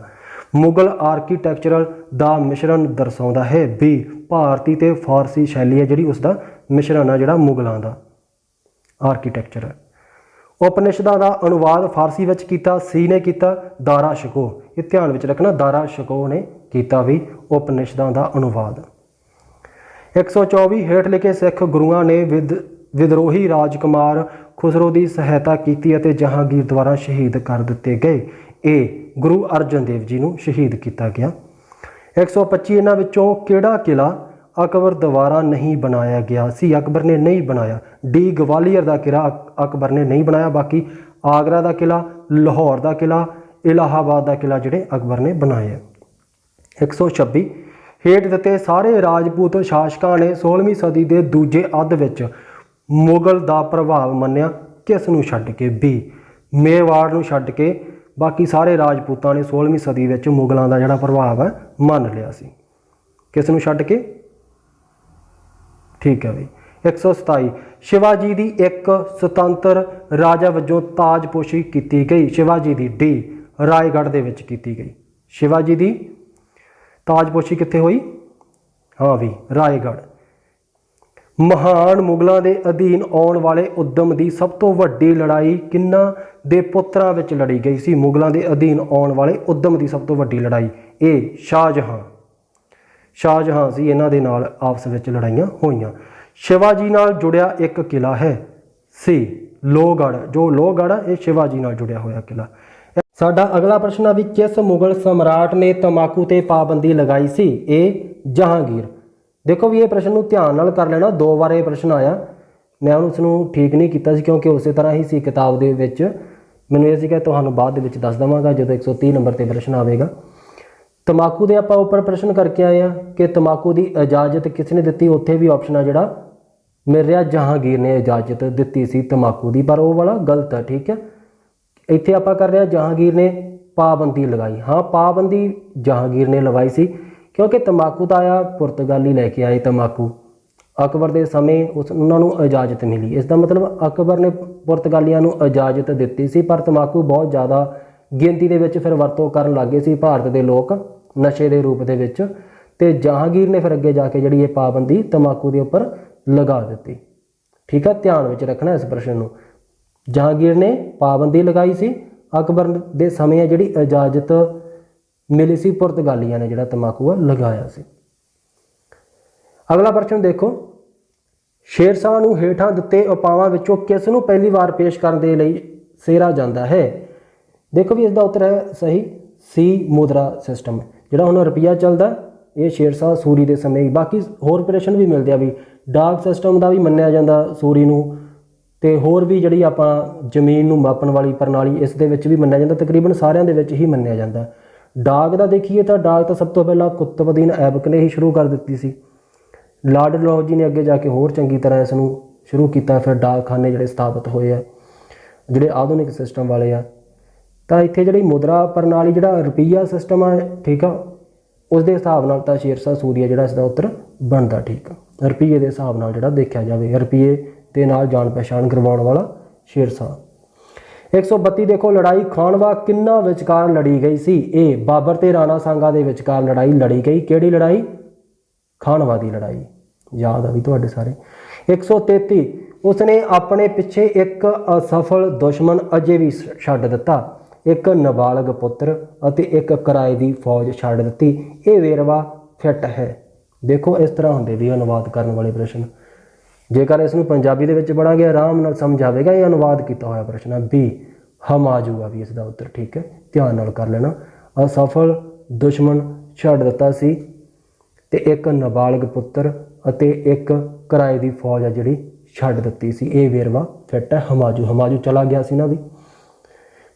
ਮੁਗਲ ਆਰਕੀਟੈਕਚਰਲ ਦਾ ਮਿਸ਼ਰਣ ਦਰਸਾਉਂਦਾ ਹੈ। ਬੀ ਭਾਰਤੀ ਤੇ ਫਾਰਸੀ ਸ਼ੈਲੀ ਹੈ ਜਿਹੜੀ ਉਸ ਦਾ ਮਿਸ਼ਰਣ ਆ ਜਿਹੜਾ ਮੁਗਲਾਂ ਦਾ ਆਰਕੀਟੈਕਚਰ ਹੈ। ਉਪਨਿਸ਼ਦਾਂ ਦਾ ਅਨੁਵਾਦ ਫਾਰਸੀ ਵਿੱਚ ਕੀਤਾ। ਸੀ ਨੇ ਕੀਤਾ ਦਾਰਾ ਸ਼ਿਕੋ, ਇਹ ਧਿਆਨ ਵਿੱਚ ਰੱਖਣਾ, ਦਾਰਾ ਸ਼ਿਕੋ ਨੇ ਕੀਤਾ ਵੀ ਉਪਨਿਸ਼ਦਾਂ ਦਾ ਅਨੁਵਾਦ। 124 ਹੇਠ ਲਿਖੇ ਸਿੱਖ ਗੁਰੂਆਂ ਨੇ ਵਿਦਰੋਹੀ ਰਾਜਕੁਮਾਰ ਖੁਸਰੋ ਦੀ ਸਹਾਇਤਾ ਕੀਤੀ ਅਤੇ ਜਹਾਂਗੀਰ ਦੁਆਰਾ ਸ਼ਹੀਦ ਕਰ ਦਿੱਤੇ ਗਏ। ਇਹ ਗੁਰੂ ਅਰਜਨ ਦੇਵ ਜੀ ਨੂੰ ਸ਼ਹੀਦ ਕੀਤਾ ਗਿਆ। 125 ਇਹਨਾਂ ਵਿੱਚੋਂ ਕਿਹੜਾ ਕਿਲਾ ਅਕਬਰ ਦੁਆਰਾ ਨਹੀਂ ਬਣਾਇਆ ਗਿਆ ਸੀ? ਅਕਬਰ ਨੇ ਨਹੀਂ ਬਣਾਇਆ। ਡੀ ਗਵਾਲੀਅਰ ਦਾ ਕਿਲਾ ਅਕਬਰ ਨੇ ਨਹੀਂ ਬਣਾਇਆ। ਬਾਕੀ ਆਗਰਾ ਦਾ ਕਿਲਾ, ਲਾਹੌਰ ਦਾ ਕਿਲਾ, ਇਲਾਹਾਬਾਦ ਦਾ ਕਿਲਾ ਜਿਹੜੇ ਅਕਬਰ ਨੇ ਬਣਾਏ। 126 ਹੇਠ ਦਿੱਤੇ ਸਾਰੇ ਰਾਜਪੂਤ ਸ਼ਾਸਕਾਂ ਨੇ 16ਵੀਂ ਸਦੀ ਦੇ ਦੂਜੇ ਅੱਧ ਵਿੱਚ ਮੁਗਲ ਦਾ ਪ੍ਰਭਾਵ ਮੰਨਿਆ, ਕਿਸ ਨੂੰ ਛੱਡ ਕੇ? ਬੀ ਮੇਵਾੜ ਨੂੰ ਛੱਡ ਕੇ ਬਾਕੀ ਸਾਰੇ ਰਾਜਪੂਤਾਂ ਨੇ 16ਵੀਂ ਸਦੀ ਵਿੱਚ ਮੁਗਲਾਂ ਦਾ ਜਿਹੜਾ ਪ੍ਰਭਾਵ ਹੈ ਮੰਨ ਲਿਆ ਸੀ। ਕਿਸ ਨੂੰ ਛੱਡ ਕੇ? ਠੀਕ ਹੈ ਬਈ। 127 ਸ਼ਿਵਾਜੀ ਦੀ ਇੱਕ ਸੁਤੰਤਰ ਰਾਜਾ ਵਜੋਂ ਤਾਜਪੋਸ਼ੀ ਕੀਤੀ ਗਈ। ਸ਼ਿਵਾਜੀ ਦੀ ਡੀ ਰਾਏਗੜ੍ਹ ਦੇ ਵਿੱਚ ਕੀਤੀ ਗਈ। ਸ਼ਿਵਾਜੀ ਦੀ ਤਾਜਪੋਸ਼ੀ ਕਿੱਥੇ ਹੋਈ? ਹਾਂ ਵੀ ਰਾਏਗੜ੍ਹ। ਮਹਾਨ ਮੁਗਲਾਂ ਦੇ ਅਧੀਨ ਆਉਣ ਵਾਲੇ ਉਦਮ ਦੀ ਸਭ ਤੋਂ ਵੱਡੀ ਲੜਾਈ ਕਿਹਨਾਂ ਦੇ ਪੁੱਤਰਾਂ ਵਿੱਚ ਲੜੀ ਗਈ ਸੀ? ਮੁਗਲਾਂ ਦੇ ਅਧੀਨ ਆਉਣ ਵਾਲੇ ਉਦਮ ਦੀ ਸਭ ਤੋਂ ਵੱਡੀ ਲੜਾਈ ਇਹ ਸ਼ਾਹਜਹਾਂ ਸੀ, ਇਹਨਾਂ ਦੇ ਨਾਲ ਆਪਸ ਵਿੱਚ ਲੜਾਈਆਂ ਹੋਈਆਂ। ਸ਼ਿਵਾਜੀ ਨਾਲ ਜੁੜਿਆ ਇੱਕ ਕਿਲਾ ਹੈ। ਸੀ ਲੋਹਗੜ੍ਹ, ਜੋ ਲੋਹਗੜ੍ਹ ਹੈ ਇਹ ਸ਼ਿਵਾਜੀ ਨਾਲ ਜੁੜਿਆ ਹੋਇਆ ਕਿਲਾ। ਸਾਡਾ ਅਗਲਾ ਪ੍ਰਸ਼ਨ ਆ ਵੀ ਕਿਸ ਮੁਗਲ ਸਮਰਾਟ ਨੇ ਤੰਬਾਕੂ ਤੇ ਪਾਬੰਦੀ ਲਗਾਈ ਸੀ? ਇਹ ਜਹਾਂਗੀਰ। ਦੇਖੋ ਵੀ ਇਹ ਪ੍ਰਸ਼ਨ ਨੂੰ ਧਿਆਨ ਨਾਲ ਕਰ ਲੈਣਾ, 2 ਵਾਰ ਇਹ ਪ੍ਰਸ਼ਨ ਆਇਆ। ਮੈਂ ਉਸ ਨੂੰ ਠੀਕ ਨਹੀਂ ਕੀਤਾ ਸੀ ਕਿਉਂਕਿ ਉਸੇ ਤਰ੍ਹਾਂ ਹੀ ਸੀ ਕਿਤਾਬ ਦੇ ਵਿੱਚ। ਮੈਨੂੰ ਇਹ ਸੀ ਕਿ ਤੁਹਾਨੂੰ ਬਾਅਦ ਦੇ ਵਿੱਚ ਦੱਸ ਦੇਵਾਂਗਾ ਜਦੋਂ 130 ਨੰਬਰ ਤੇ ਪ੍ਰਸ਼ਨ ਆਵੇਗਾ। ਤੰਬਾਕੂ ਦੇ ਆਪਾਂ ਉੱਪਰ ਪ੍ਰਸ਼ਨ ਕਰਕੇ ਆਏ ਆ ਕਿ ਤੰਬਾਕੂ ਦੀ ਇਜਾਜ਼ਤ ਕਿਸ ਨੇ ਦਿੱਤੀ? ਉੱਥੇ ਵੀ ਆਪਸ਼ਨ ਆ ਜਿਹੜਾ ਮਿਲ ਰਿਹਾ ਜਹਾਂਗੀਰ ਨੇ ਇਜਾਜ਼ਤ ਦਿੱਤੀ ਸੀ ਤੰਬਾਕੂ ਦੀ, ਪਰ ਉਹ ਵਾਲਾ ਗਲਤ ਹੈ। ਠੀਕ ਹੈ, ਇੱਥੇ ਆਪਾਂ ਕਰ ਰਹੇ ਜਹਾਂਗੀਰ ਨੇ ਪਾਬੰਦੀ ਲਗਾਈ। ਹਾਂ ਪਾਬੰਦੀ ਜਹਾਂਗੀਰ ਨੇ ਲਗਾਈ ਸੀ ਕਿਉਂਕਿ ਤੰਬਾਕੂ ਤਾਂ ਆਇਆ ਪੁਰਤਗਾਲੀ ਲੈ ਕੇ ਆਏ ਤੰਬਾਕੂ। ਅਕਬਰ ਦੇ ਸਮੇਂ ਉਹਨਾਂ ਨੂੰ ਇਜਾਜ਼ਤ ਮਿਲੀ। ਇਸ ਦਾ ਮਤਲਬ ਅਕਬਰ ਨੇ ਪੁਰਤਗਾਲੀਆਂ ਨੂੰ ਇਜਾਜ਼ਤ ਦਿੱਤੀ ਸੀ, ਪਰ ਤੰਬਾਕੂ ਬਹੁਤ ਜ਼ਿਆਦਾ ਗਿਣਤੀ ਦੇ ਵਿੱਚ ਫਿਰ ਵਰਤੋਂ ਕਰਨ ਲੱਗੇ ਸੀ ਭਾਰਤ ਦੇ ਲੋਕ ਨਸ਼ੇ ਦੇ ਰੂਪ ਦੇ ਵਿੱਚ, ਤੇ ਜਹਾਂਗੀਰ ਨੇ ਫਿਰ ਅੱਗੇ ਜਾ ਕੇ ਜਿਹੜੀ ਇਹ ਪਾਬੰਦੀ ਤੰਬਾਕੂ ਦੇ ਉੱਪਰ ਲਗਾ ਦਿੱਤੀ। ਠੀਕ ਹੈ, ਧਿਆਨ ਵਿੱਚ ਰੱਖਣਾ ਇਸ ਪ੍ਰਸ਼ਨ ਨੂੰ। ਜਹਾਂਗੀਰ ਨੇ ਪਾਬੰਦੀ ਲਗਾਈ ਸੀ, ਅਕਬਰ ਦੇ ਸਮੇਂ ਹੈ ਜਿਹੜੀ ਇਜਾਜ਼ਤ ਮਿਲੀ ਸੀ ਪੁਰਤਗਾਲੀਆਂ ਨੇ ਜਿਹੜਾ ਤੰਬਾਕੂ ਲਗਾਇਆ ਸੀ। ਅਗਲਾ ਪ੍ਰਸ਼ਨ ਦੇਖੋ, ਸ਼ੇਰਸ਼ਾਹ ਨੂੰ ਹੇਠਾਂ ਦਿੱਤੇ ਉਪਾਵਾਂ ਵਿੱਚੋਂ ਕਿਸ ਨੂੰ ਪਹਿਲੀ ਵਾਰ ਪੇਸ਼ ਕਰਨ ਦੇ ਲਈ ਸੇਰਾ ਜਾਂਦਾ ਹੈ? ਦੇਖੋ ਵੀ ਇਸ ਦਾ ਉੱਤਰ ਹੈ ਸਹੀ ਸੀ ਮੁਦਰਾ ਸਿਸਟਮ। ਜਿਹੜਾ ਹੁਣ ਰੁਪਈਆ ਚੱਲਦਾ ਇਹ ਸ਼ੇਰਸ਼ਾਹ ਸੂਰੀ ਦੇ ਸਮੇਂ ਹੀ। ਬਾਕੀ ਹੋਰ ਪ੍ਰਸ਼ਨ ਵੀ ਮਿਲਦੇ ਆ ਵੀ ਡਾਕ ਸਿਸਟਮ ਦਾ ਵੀ ਮੰਨਿਆ ਜਾਂਦਾ ਸੂਰੀ ਨੂੰ, ਤੇ ਹੋਰ ਵੀ ਜਿਹੜੀ ਆਪਾਂ ਜ਼ਮੀਨ ਨੂੰ ਮਾਪਣ ਵਾਲੀ ਪ੍ਰਣਾਲੀ ਇਸ ਦੇ ਵਿੱਚ ਵੀ ਮੰਨਿਆ ਜਾਂਦਾ। ਤਕਰੀਬਨ ਸਾਰਿਆਂ ਦੇ ਵਿੱਚ ਹੀ ਮੰਨਿਆ ਜਾਂਦਾ। ਡਾਕ ਦਾ ਦੇਖੀਏ ਤਾਂ ਡਾਕ ਤਾਂ ਸਭ ਤੋਂ ਪਹਿਲਾਂ ਕੁਤਬਦੀਨ ਐਬਕ ਨੇ ਹੀ ਸ਼ੁਰੂ ਕਰ ਦਿੱਤੀ ਸੀ। ਲਾਰਡ ਡਲਹੌਜੀ ਨੇ ਅੱਗੇ ਜਾ ਕੇ ਹੋਰ ਚੰਗੀ ਤਰ੍ਹਾਂ ਇਸ ਨੂੰ ਸ਼ੁਰੂ ਕੀਤਾ। ਫਿਰ ਡਾਕਖਾਨੇ ਜਿਹੜੇ ਸਥਾਪਿਤ ਹੋਏ ਆ ਜਿਹੜੇ ਆਧੁਨਿਕ ਸਿਸਟਮ ਵਾਲੇ ਆ। ਤਾਂ ਇੱਥੇ ਜਿਹੜੀ ਮੁਦਰਾ ਪ੍ਰਣਾਲੀ ਜਿਹੜਾ ਰੁਪਈਆ ਸਿਸਟਮ ਆ, ਠੀਕ ਆ, ਉਸ ਦੇ ਹਿਸਾਬ ਨਾਲ ਤਾਂ ਸ਼ੇਰਸ਼ਾਹ ਸੂਰੀ ਜਿਹੜਾ ਇਸ ਦਾ ਉੱਤਰ ਬਣਦਾ। ਠੀਕ ਆ, ਰੁਪਈਏ ਦੇ ਹਿਸਾਬ ਨਾਲ ਜਿਹੜਾ ਦੇਖਿਆ ਜਾਵੇ, ਰੁਪਈਏ ਦੇ ਨਾਲ ਜਾਣ ਪਛਾਣ ਕਰਵਾਉਣ ਵਾਲਾ ਸ਼ੇਰਸ਼ਾਹ। 132 ਦੇਖੋ, ਲੜਾਈ ਖਾਨਵਾ ਕਿੰਨਾ ਵਿਚਕਾਰ ਲੜੀ ਗਈ ਸੀ? ਇਹ ਬਾਬਰ ਤੇ ਰਾਣਾ ਸਾਂਗਾ ਦੇ ਵਿਚਕਾਰ ਲੜਾਈ ਲੜੀ ਗਈ। ਕਿਹੜੀ ਲੜਾਈ? ਖਾਨਵਾ ਦੀ ਲੜਾਈ। ਯਾਦ ਆ ਵੀ ਤੁਹਾਡੇ ਸਾਰੇ। 133 ਉਸਨੇ ਆਪਣੇ ਪਿੱਛੇ ਇੱਕ ਅਸਫਲ ਦੁਸ਼ਮਣ ਅਜੇ ਵੀ ਛੱਡ ਦਿੱਤਾ, ਇੱਕ ਨਾਬਾਲਗ ਪੁੱਤਰ ਅਤੇ ਇੱਕ ਕਿਰਾਏ ਦੀ ਫੌਜ ਛੱਡ ਦਿੱਤੀ। ਇਹ ਵੇਰਵਾ ਫਿੱਟ ਹੈ। ਦੇਖੋ ਇਸ ਤਰ੍ਹਾਂ ਹੁੰਦੇ ਵੀ ਅਨੁਵਾਦ ਕਰਨ ਵਾਲੇ ਪ੍ਰਸ਼ਨ। ਜੇਕਰ ਇਸ ਨੂੰ ਪੰਜਾਬੀ ਦੇ ਵਿੱਚ ਪੜ੍ਹਾਂਗੇ ਆਰਾਮ ਨਾਲ ਸਮਝ ਆਵੇਗਾ। ਇਹ ਅਨੁਵਾਦ ਕੀਤਾ ਹੋਇਆ ਪ੍ਰਸ਼ਨ ਹੈ। ਬੀ ਹਮ ਆ ਜਾਊਗਾ ਵੀ ਇਸ ਦਾ ਉੱਤਰ। ਠੀਕ ਹੈ, ਧਿਆਨ ਨਾਲ ਕਰ ਲੈਣਾ। ਅਸਫਲ ਦੁਸ਼ਮਣ ਛੱਡ ਦਿੱਤਾ ਸੀ ਤੇ ਇੱਕ ਨਾਬਾਲਗ ਪੁੱਤਰ ਅਤੇ ਇੱਕ ਕਿਰਾਏ ਦੀ ਫੌਜ ਆ ਜਿਹੜੀ ਛੱਡ ਦਿੱਤੀ ਸੀ। ਇਹ ਵੇਰਵਾ ਫਿੱਟ ਹੈ। ਹਮਾਜੂ ਚਲਾ ਗਿਆ ਸੀ ਨਾ ਵੀ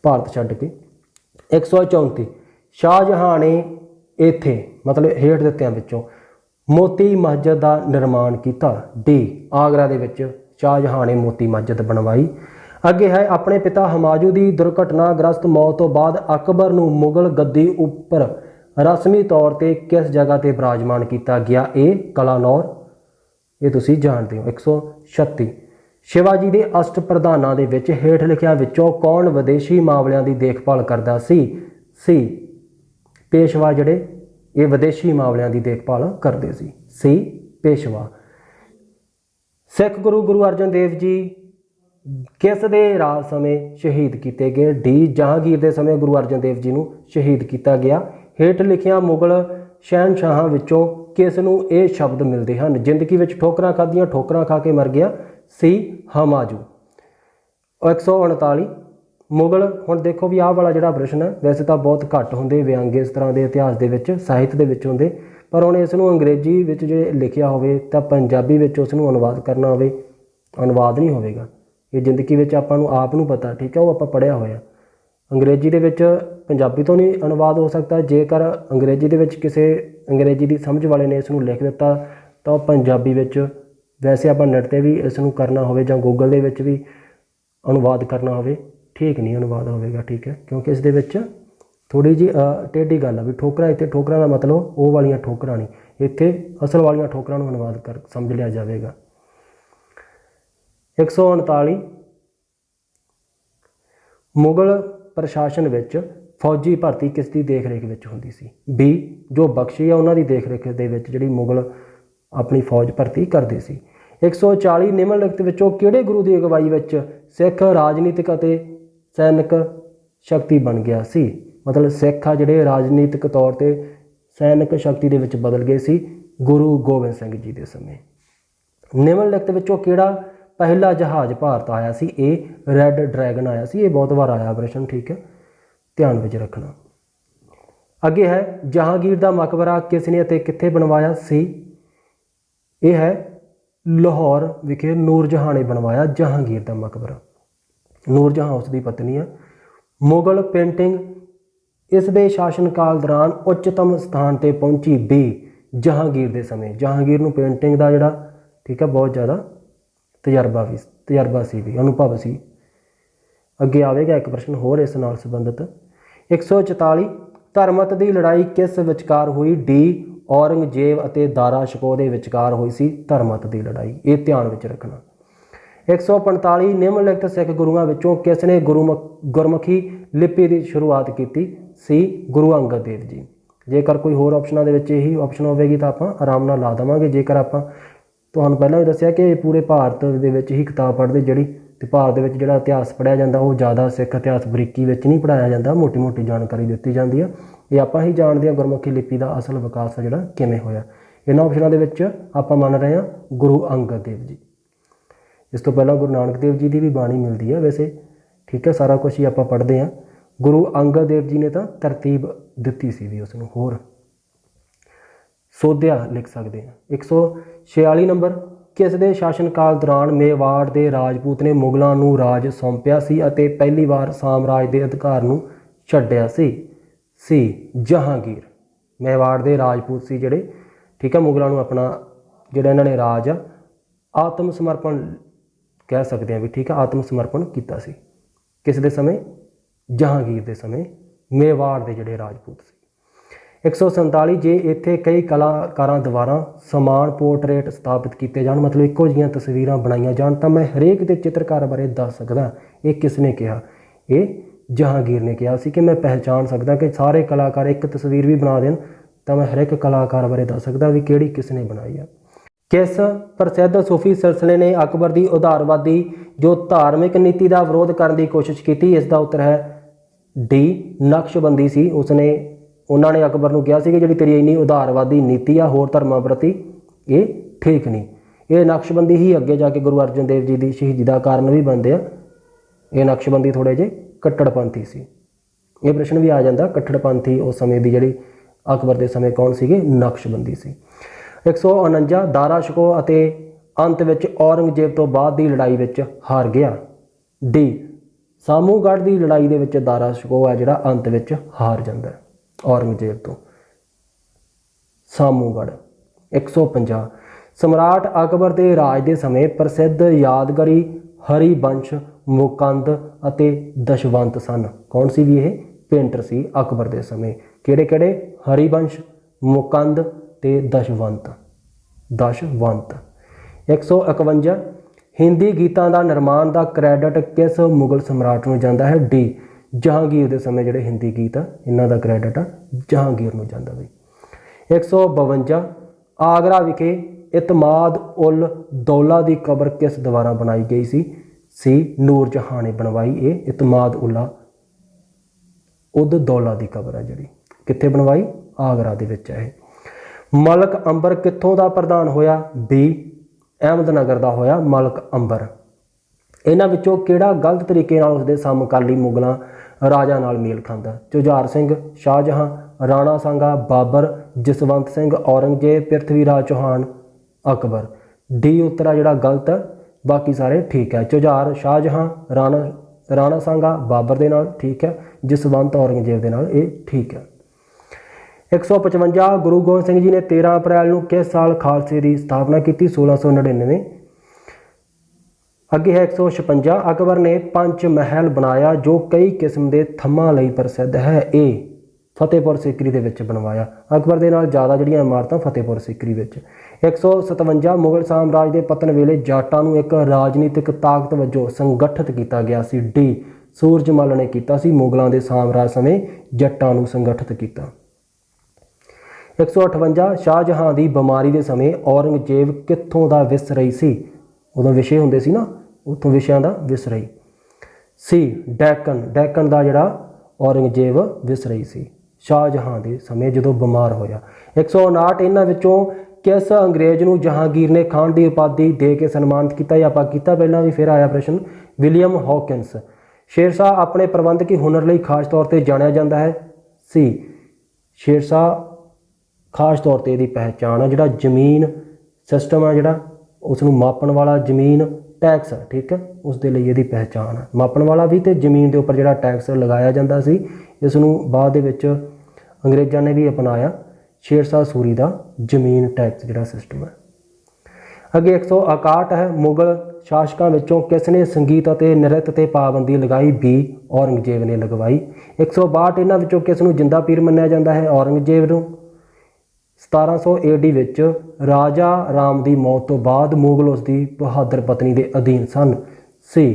ਭਾਰਤ ਛੱਡ ਕੇ। 134 ਸ਼ਾਹਜਹਾਂ ਨੇ ਇੱਥੇ ਮਤਲਬ ਹੇਠ ਦਿੱਤਿਆਂ ਵਿੱਚੋਂ ਮੋਤੀ ਮਸਜਿਦ ਦਾ ਨਿਰਮਾਣ ਕੀਤਾ। ਡੀ ਆਗਰਾ ਦੇ ਵਿੱਚ ਸ਼ਾਹਜਹਾਂ ਨੇ ਮੋਤੀ ਮਸਜਿਦ ਬਣਵਾਈ। ਅੱਗੇ ਹੈ ਆਪਣੇ ਪਿਤਾ ਹਮਾਯੂ ਦੀ ਦੁਰਘਟਨਾਗ੍ਰਸਤ ਮੌਤ ਤੋਂ ਬਾਅਦ ਅਕਬਰ ਨੂੰ ਮੁਗਲ ਗੱਦੀ ਉੱਪਰ ਰਸਮੀ ਤੌਰ ਤੇ ਕਿਸ ਜਗ੍ਹਾ ਤੇ ਬਿਰਾਜਮਾਨ ਕੀਤਾ ਗਿਆ? ਇਹ ਕਲਾਨੌਰ। ਇਹ ਤੁਸੀਂ ਜਾਣਦੇ ਹੋ। 136 ਸ਼ਿਵਾਜੀ ਦੇ ਅਸ਼ਟ ਪ੍ਰਧਾਨਾਂ ਦੇ ਵਿੱਚ ਹੇਠ ਲਿਖਿਆਂ ਵਿੱਚੋਂ ਕੌਣ ਵਿਦੇਸ਼ੀ ਮਾਮਲਿਆਂ ਦੀ ਦੇਖਭਾਲ ਕਰਦਾ ਸੀ? ਸੀ पेशवा ਜਿਹੜੇ ਇਹ ਵਿਦੇਸ਼ੀ ਮਾਮਲਿਆਂ ਦੀ ਦੇਖਭਾਲ ਕਰਦੇ ਸੀ। ਸੀ पेशवा। सिख गुरु गुरु अर्जन देव जी किस दे राज समय शहीद किए गए? डी जहांगीर के समय गुरु अर्जन देव जी को शहीद किया गया। हेठ लिखिया मुगल शहनशाहां विचों किस नूं ये शब्द मिलते हैं? जिंदगी में ठोकरां खादियां, ठोकरां खा के मर गया। सी हमाजू। 139 मुगल। हुण देखो भी आह वाला जिहड़ा प्रश्न है वैसे तो बहुत घट होंदे व्यंग इस तरह के इतिहास के विच साहित्य के विच होंदे, पर हुण इस नूं अंग्रेजी विच जे लिखिया होवे तां पंजाबी विच उस नूं अनुवाद करना होवे, अनुवाद नहीं होवेगा। ये जिंदगी विच आपां नूं आप नूं पता, ठीक है, वो आपां पढ़िया होया। अंग्रेजी दे विच पंजाबी तो नहीं अनुवाद हो सकता। जेकर अंग्रेजी दे विच किसी अंग्रेजी की समझ वाले ने इस नूं लिख दिता तो पंजाबी विच वैसे आपां नेट ते भी इस नूं करना होवे जां गूगल दे विच भी अनुवाद करना होवे, ठीक नहीं अनुवाद होवेगा, ठीक है, क्योंकि इस दे विच थोड़ी जी टेढ़ी गल है भी ठोकरां, इत्थे ठोकरां का मतलब वो वालियां ठोकरां नहीं, इत्थे असल वालियां ठोकरां नूं अनुवाद कर समझ लिया जाएगा। 139 मुगल प्रशासन विच फौजी भर्ती किस दी देख रेख विच हुंदी सी? बी जो बख्शी है उन्हां दी देख रेख दे विच जिहड़ी मुगल अपनी फौज भर्ती करदे सी। 140 निम्नलिखित विचों किहड़े गुरु की अगवाई विच सिख राजनीतिक अते सैनिक शक्ति बन गया सी? मतलब सिख आ जिहड़े राजनीतिक तौर पर सैनिक शक्ति दे विच बदल गए सी गुरु गोबिंद सिंह जी के समय। निम्नलिखित विचों किहड़ा पहला जहाज़ भारत आया सी? ए रैड ड्रैगन आया सी। ये बहुत बार आया प्रश्न, ठीक है, ध्यान विच रखना। अगे है जहांगीर का मकबरा किसने अते कित्थे बनवाया? सी यह है लाहौर विखे नूरजहां ने बनवाया जहांगीर का मकबरा। नूरजहां उसकी पत्नी है। मुगल पेंटिंग इस दे शासनकाल दौरान उच्चतम स्थान पर पहुंची? बी जहांगीर के समय। जहांगीर नूं पेंटिंग का जिहड़ा, ठीक है, बहुत ज़्यादा तजर्बा सी भी, अनुभव सी। अगे आवेगा एक प्रश्न होर इस नाल संबंधित। 144 धर्मत की लड़ाई किस विचकार हुई? डी औरंगजेब अते दारा शिकोह दे विचकार हुई सी धर्मत की लड़ाई। ये ध्यान विच रखना। 145 निम्नलिखित सिख गुरुआं विचों किसने गुरमुखी लिपि की शुरुआत की? सी गुरु अंगद देव जी। जेकर कोई होर ऑप्शनों के विच यही ऑप्शन होवेगी तो आप आराम नाल ला देवांगे। जेकर आप तुहानूं पहलां भी दस्सिया कि पूरे भारत दे विच ही किताब पढ़दे जिहड़ी ते भारत दे विच जिहड़ा इतिहास पढ़िया जांदा वो ज़्यादा सिख इतिहास बरीकी विच नहीं पढ़ाया जाता, मोटी मोटी जानकारी दित्ती जाती है। ये आपां ही जानते हैं गुरमुखी लिपि का असल विकास है जिहड़ा किवें होया। इन्हां ऑप्शनों के विच आपां मन रहे हैं गुरु अंगद देव जी। इस तो पहला गुरु नानक देव जी की भी बाणी मिलती है वैसे, ठीक है, सारा कुछ ही आप पढ़ते हैं। गुरु अंगद देव जी ने तो तरतीब दी सी भी उसनूं होर सोधिया लिख सकते हैं। 146 नंबर किस दे शासनकाल दौरान मेवाड़ के राजपूत ने मुगलों नूं राज सौंपिया सी अते पहली बार साम्राज के अधिकार नूं छड्डिया सी? सी जहांगीर। मेवाड़ के राजपूत सी जिहड़े, ठीक है, मुगलों नूं अपना जिहड़ा इन्हां ने राज आत्म समर्पण कह सकते हैं भी, ठीक है, आत्म समर्पण किया सी। किस दे समय? जहांगीर के समय मेवाड़ के जिहड़े राजपूत सी। 147 जे इत्थे कई कलाकारां द्वारा समान पोर्ट्रेट स्थापित किए जान, मतलब इक्को जिहियां तस्वीरां बनाईयां जान, तो मैं हरेक दे चित्रकार बारे दस सकदा। ये किसने कहा? ये जहांगीर ने कहा सी कि मैं पहचान सकदा कि सारे कलाकार एक तस्वीर भी बना देन तो मैं हर एक कलाकार बारे दस सकदा भी किहड़ी किसने बनाई है। किस प्रसिद्ध सूफी सिलसिले ने अकबर की उदारवादी जो धार्मिक नीति का विरोध करने की कोशिश की? इसका उत्तर है डी नक्शबंदी सी। उसने उन्होंने अकबर को कहा कि जी तेरी इन्नी उदारवादी नीति आ होर धर्मां प्रति ये ठीक नहीं। ये नक्शबंदी ही अगे जाके गुरु अर्जन देव जी की शहीदी का कारण भी बनते हैं। ये नक्शबंदी थोड़े जे कट्टड़पंथी सी। ये प्रश्न भी आ जाता कट्टड़पंथी उस समय की जी अकबर के समय कौन सी? नक्शबंदी सी। 149 दारा शिकोह अते अंत विच औरंगजेब तो बाद की लड़ाई विच हार गया? डी सामूगढ़ की लड़ाई दे विच दारा शिकोह है जिहड़ा अंत विच हार जाता है औरंगजेब तो। सामूगढ़। 150 सम्राट अकबर के राज के समय प्रसिद्ध यादगारी हरिवंश मुकंद अते दशवंत सन। कौन सी भी यह पेंटर सी अकबर के समय? किहड़े किहड़े? हरिवंश, मुकंद ते दशवंत। 151 हिंदी गीतों का निर्माण का क्रैडिट किस मुगल सम्राट को जाता है? डी ਜਹਾਂਗੀਰ ਦੇ ਸਮੇਂ ਜਿਹੜੇ ਹਿੰਦੀ ਗੀਤ ਆ ਇਹਨਾਂ ਦਾ ਕ੍ਰੈਡਿਟ ਆ ਜਹਾਂਗੀਰ ਨੂੰ ਜਾਂਦਾ ਬਈ। 152 ਆਗਰਾ ਵਿਖੇ ਇਤਮਾਦ ਉਲ ਦੌਲਾ ਦੀ ਕਬਰ ਕਿਸ ਦੁਆਰਾ ਬਣਾਈ ਗਈ ਸੀ ਨੂਰ ਜਹਾਂ ਨੇ ਬਣਵਾਈ। ਇਹ ਇਤਮਾਦ ਉਦ ਦੌਲਾ ਦੀ ਕਬਰ ਆ ਜਿਹੜੀ ਕਿੱਥੇ ਬਣਵਾਈ? ਆਗਰਾ ਦੇ ਵਿੱਚ ਹੈ। ਮਲਕ ਅੰਬਰ ਕਿੱਥੋਂ ਦਾ ਪ੍ਰਧਾਨ ਹੋਇਆ? ਬੀ ਅਹਿਮਦਨਗਰ ਦਾ ਹੋਇਆ ਮਲਕ ਅੰਬਰ। ਇਹਨਾਂ ਵਿੱਚੋਂ ਕਿਹੜਾ ਗਲਤ ਤਰੀਕੇ ਨਾਲ ਉਸਦੇ ਸਮਕਾਲੀ ਮੁਗਲਾਂ ਰਾਜਾ ਨਾਲ ਮੇਲ ਖਾਂਦਾ? ਝੁਝਾਰ ਸਿੰਘ, ਸ਼ਾਹਜਹਾਂ, ਰਾਣਾ ਸਾਂਗਾ, ਬਾਬਰ, ਜਸਵੰਤ ਸਿੰਘ, ਔਰੰਗਜ਼ੇਬ, ਪ੍ਰਿਥਵੀ ਰਾਜ ਚੌਹਾਨ, ਅਕਬਰ। ਡੀ ਉੱਤਰ ਆ ਜਿਹੜਾ ਗਲਤ ਹੈ, ਬਾਕੀ ਸਾਰੇ ਠੀਕ ਹੈ। ਝੁਝਾਰ, ਸ਼ਾਹਜਹਾਂ, ਰਾਣਾ ਸਾਂਗਾ, ਬਾਬਰ ਦੇ ਨਾਲ ਠੀਕ ਹੈ। ਜਸਵੰਤ, ਔਰੰਗਜ਼ੇਬ ਦੇ ਨਾਲ ਇਹ ਠੀਕ ਹੈ। 155 ਗੁਰੂ ਗੋਬਿੰਦ ਸਿੰਘ ਜੀ ਨੇ 13 ਅਪ੍ਰੈਲ ਨੂੰ ਕਿਸ ਸਾਲ ਖਾਲਸੇ ਦੀ ਸਥਾਪਨਾ ਕੀਤੀ? 1699। ਅੱਗੇ ਹੈ 156 ਅਕਬਰ ਨੇ ਪੰਚ ਮਹਿਲ ਬਣਾਇਆ ਜੋ ਕਈ ਕਿਸਮ ਦੇ ਥੰਮਾਂ ਲਈ ਪ੍ਰਸਿੱਧ ਹੈ। ਇਹ ਫਤਿਹਪੁਰ ਸੀਕਰੀ ਦੇ ਵਿੱਚ ਬਣਵਾਇਆ। ਅਕਬਰ ਦੇ ਨਾਲ ਜ਼ਿਆਦਾ ਜਿਹੜੀਆਂ ਇਮਾਰਤਾਂ ਫਤਿਹਪੁਰ ਸੀਕਰੀ ਵਿੱਚ। 157 ਮੁਗਲ ਸਾਮਰਾਜ ਦੇ ਪਤਨ ਵੇਲੇ ਜਾਟਾਂ ਨੂੰ ਇੱਕ ਰਾਜਨੀਤਿਕ ਤਾਕਤ ਵਜੋਂ ਸੰਗਠਿਤ ਕੀਤਾ ਗਿਆ ਸੀ। ਡੀ ਸੂਰਜਮਲ ਨੇ ਕੀਤਾ ਸੀ। ਮੁਗਲਾਂ ਦੇ ਸਾਮਰਾਜ ਸਮੇਂ ਜੱਟਾਂ ਨੂੰ ਸੰਗਠਿਤ ਕੀਤਾ। 158 ਸ਼ਾਹਜਹਾਂ ਦੀ ਬਿਮਾਰੀ ਦੇ ਸਮੇਂ ਔਰੰਗਜ਼ੇਬ ਕਿੱਥੋਂ ਦਾ ਵਿਸਰਈ ਸੀ? ਉਦੋਂ ਵਿਸ਼ੇ ਹੁੰਦੇ ਸੀ ਨਾ, ਉੱਥੋਂ ਵਿਸ਼ਿਆਂ ਦਾ ਵਿਸਰਈ ਸੀ। ਡੈਕਨ ਦਾ ਜਿਹੜਾ ਔਰੰਗਜ਼ੇਬ ਵਿਸਰਈ ਸੀ ਸ਼ਾਹਜਹਾਂ ਦੇ ਸਮੇਂ ਜਦੋਂ ਬਿਮਾਰ ਹੋਇਆ। 159 ਇਹਨਾਂ ਵਿੱਚੋਂ ਕਿਸ ਅੰਗਰੇਜ਼ ਨੂੰ ਜਹਾਂਗੀਰ ਨੇ ਖਾਨ ਦੀ ਉਪਾਧੀ ਦੇ ਕੇ ਸਨਮਾਨਿਤ ਕੀਤਾ? ਇਹ ਆਪਾਂ ਕੀਤਾ ਪਹਿਲਾਂ ਵੀ, ਫਿਰ ਆਇਆ ਪ੍ਰਸ਼ਨ। ਵਿਲੀਅਮ ਹੌਕਿੰਸ। ਸ਼ੇਰਸ਼ਾਹ ਆਪਣੇ ਪ੍ਰਬੰਧਕੀ ਹੁਨਰ ਲਈ ਖਾਸ ਤੌਰ ਤੇ ਜਾਣਿਆ ਜਾਂਦਾ ਹੈ। ਸੀ ਸ਼ੇਰਸ਼ਾਹ ਖਾਸ ਤੌਰ ਤੇ ਇਹਦੀ ਪਹਿਚਾਣ ਆ ਜਿਹੜਾ ਜ਼ਮੀਨ ਸਿਸਟਮ ਆ ਜਿਹੜਾ ਉਸ ਨੂੰ ਮਾਪਣ ਵਾਲਾ ਜ਼ਮੀਨ ਟੈਕਸ ਠੀਕ ਹੈ, ਉਸ ਦੇ ਲਈ ਇਹਦੀ ਪਹਿਚਾਣ ਆ। ਮਾਪਣ ਵਾਲਾ ਵੀ ਤੇ ਜ਼ਮੀਨ ਦੇ ਉੱਪਰ ਜਿਹੜਾ ਟੈਕਸ ਲਗਾਇਆ ਜਾਂਦਾ ਸੀ, ਇਸ ਨੂੰ ਬਾਅਦ ਦੇ ਵਿੱਚ ਅੰਗਰੇਜ਼ਾਂ ਨੇ ਵੀ ਅਪਣਾਇਆ। ਸ਼ੇਰਸ਼ਾਹ ਸੂਰੀ ਦਾ ਜ਼ਮੀਨ ਟੈਕਸ ਜਿਹੜਾ ਸਿਸਟਮ ਹੈ। ਅੱਗੇ 161 ਹੈ ਮੁਗਲ ਸ਼ਾਸਕਾਂ ਵਿੱਚੋਂ ਕਿਸ ਨੇ ਸੰਗੀਤ ਅਤੇ ਨ੍ਰਿਤ ਤੇ ਪਾਬੰਦੀ ਲਗਾਈ? ਬੀ ਔਰੰਗਜ਼ੇਬ ਨੇ ਲਗਵਾਈ। 162 ਇਹਨਾਂ ਵਿੱਚੋਂ ਕਿਸ ਨੂੰ ਜਿੰਦਾ ਪੀਰ ਮੰਨਿਆ ਜਾਂਦਾ ਹੈ? ਔਰੰਗਜ਼ੇਬ ਨੂੰ। 1700 AD ਵਿੱਚ ਰਾਜਾ ਰਾਮ ਦੀ ਮੌਤ ਤੋਂ ਬਾਅਦ ਮੁਗਲ ਉਸ ਦੀ ਬਹਾਦਰ ਪਤਨੀ ਦੇ ਅਧੀਨ ਸਨ। ਸੀ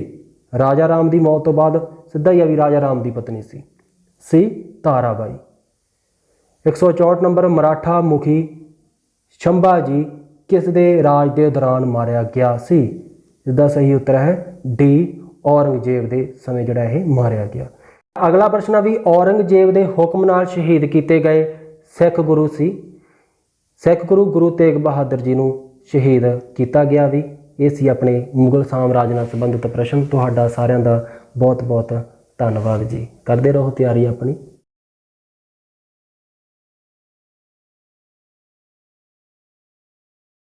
ਰਾਜਾ ਰਾਮ ਦੀ ਮੌਤ ਤੋਂ ਬਾਅਦ ਸਿੱਧਾ ਹੀ ਆ ਵੀ ਰਾਜਾ ਰਾਮ ਦੀ ਪਤਨੀ ਸੀ ਤਾਰਾਬਾਈ। 164 ਨੰਬਰ ਮਰਾਠਾ ਮੁਖੀ ਸ਼ੰਭਾ ਜੀ ਕਿਸ ਦੇ ਰਾਜ ਦੇ ਦੌਰਾਨ ਮਾਰਿਆ ਗਿਆ ਸੀ? ਇਸਦਾ ਸਹੀ ਉੱਤਰ ਹੈ ਡੀ ਔਰੰਗਜ਼ੇਬ ਦੇ ਸਮੇਂ ਜਿਹੜਾ ਇਹ ਮਾਰਿਆ ਗਿਆ। ਅਗਲਾ ਪ੍ਰਸ਼ਨ ਆ ਵੀ ਔਰੰਗਜ਼ੇਬ ਦੇ ਹੁਕਮ ਨਾਲ ਸ਼ਹੀਦ ਕੀਤੇ ਗਏ ਸਿੱਖ ਗੁਰੂ ਸੀ। ਸਿੱਖ ਗੁਰੂ ਗੁਰੂ ਤੇਗ ਬਹਾਦਰ ਜੀ ਨੂੰ ਸ਼ਹੀਦ ਕੀਤਾ ਗਿਆ ਵੀ। ਇਹ ਸੀ ਆਪਣੇ ਮੁਗਲ ਸਾਮਰਾਜ ਨਾਲ ਸੰਬੰਧਿਤ ਪ੍ਰਸ਼ਨ। ਤੁਹਾਡਾ ਸਾਰਿਆਂ ਦਾ ਬਹੁਤ ਬਹੁਤ ਧੰਨਵਾਦ ਜੀ। ਕਰਦੇ ਰਹੋ ਤਿਆਰੀ ਆਪਣੀ।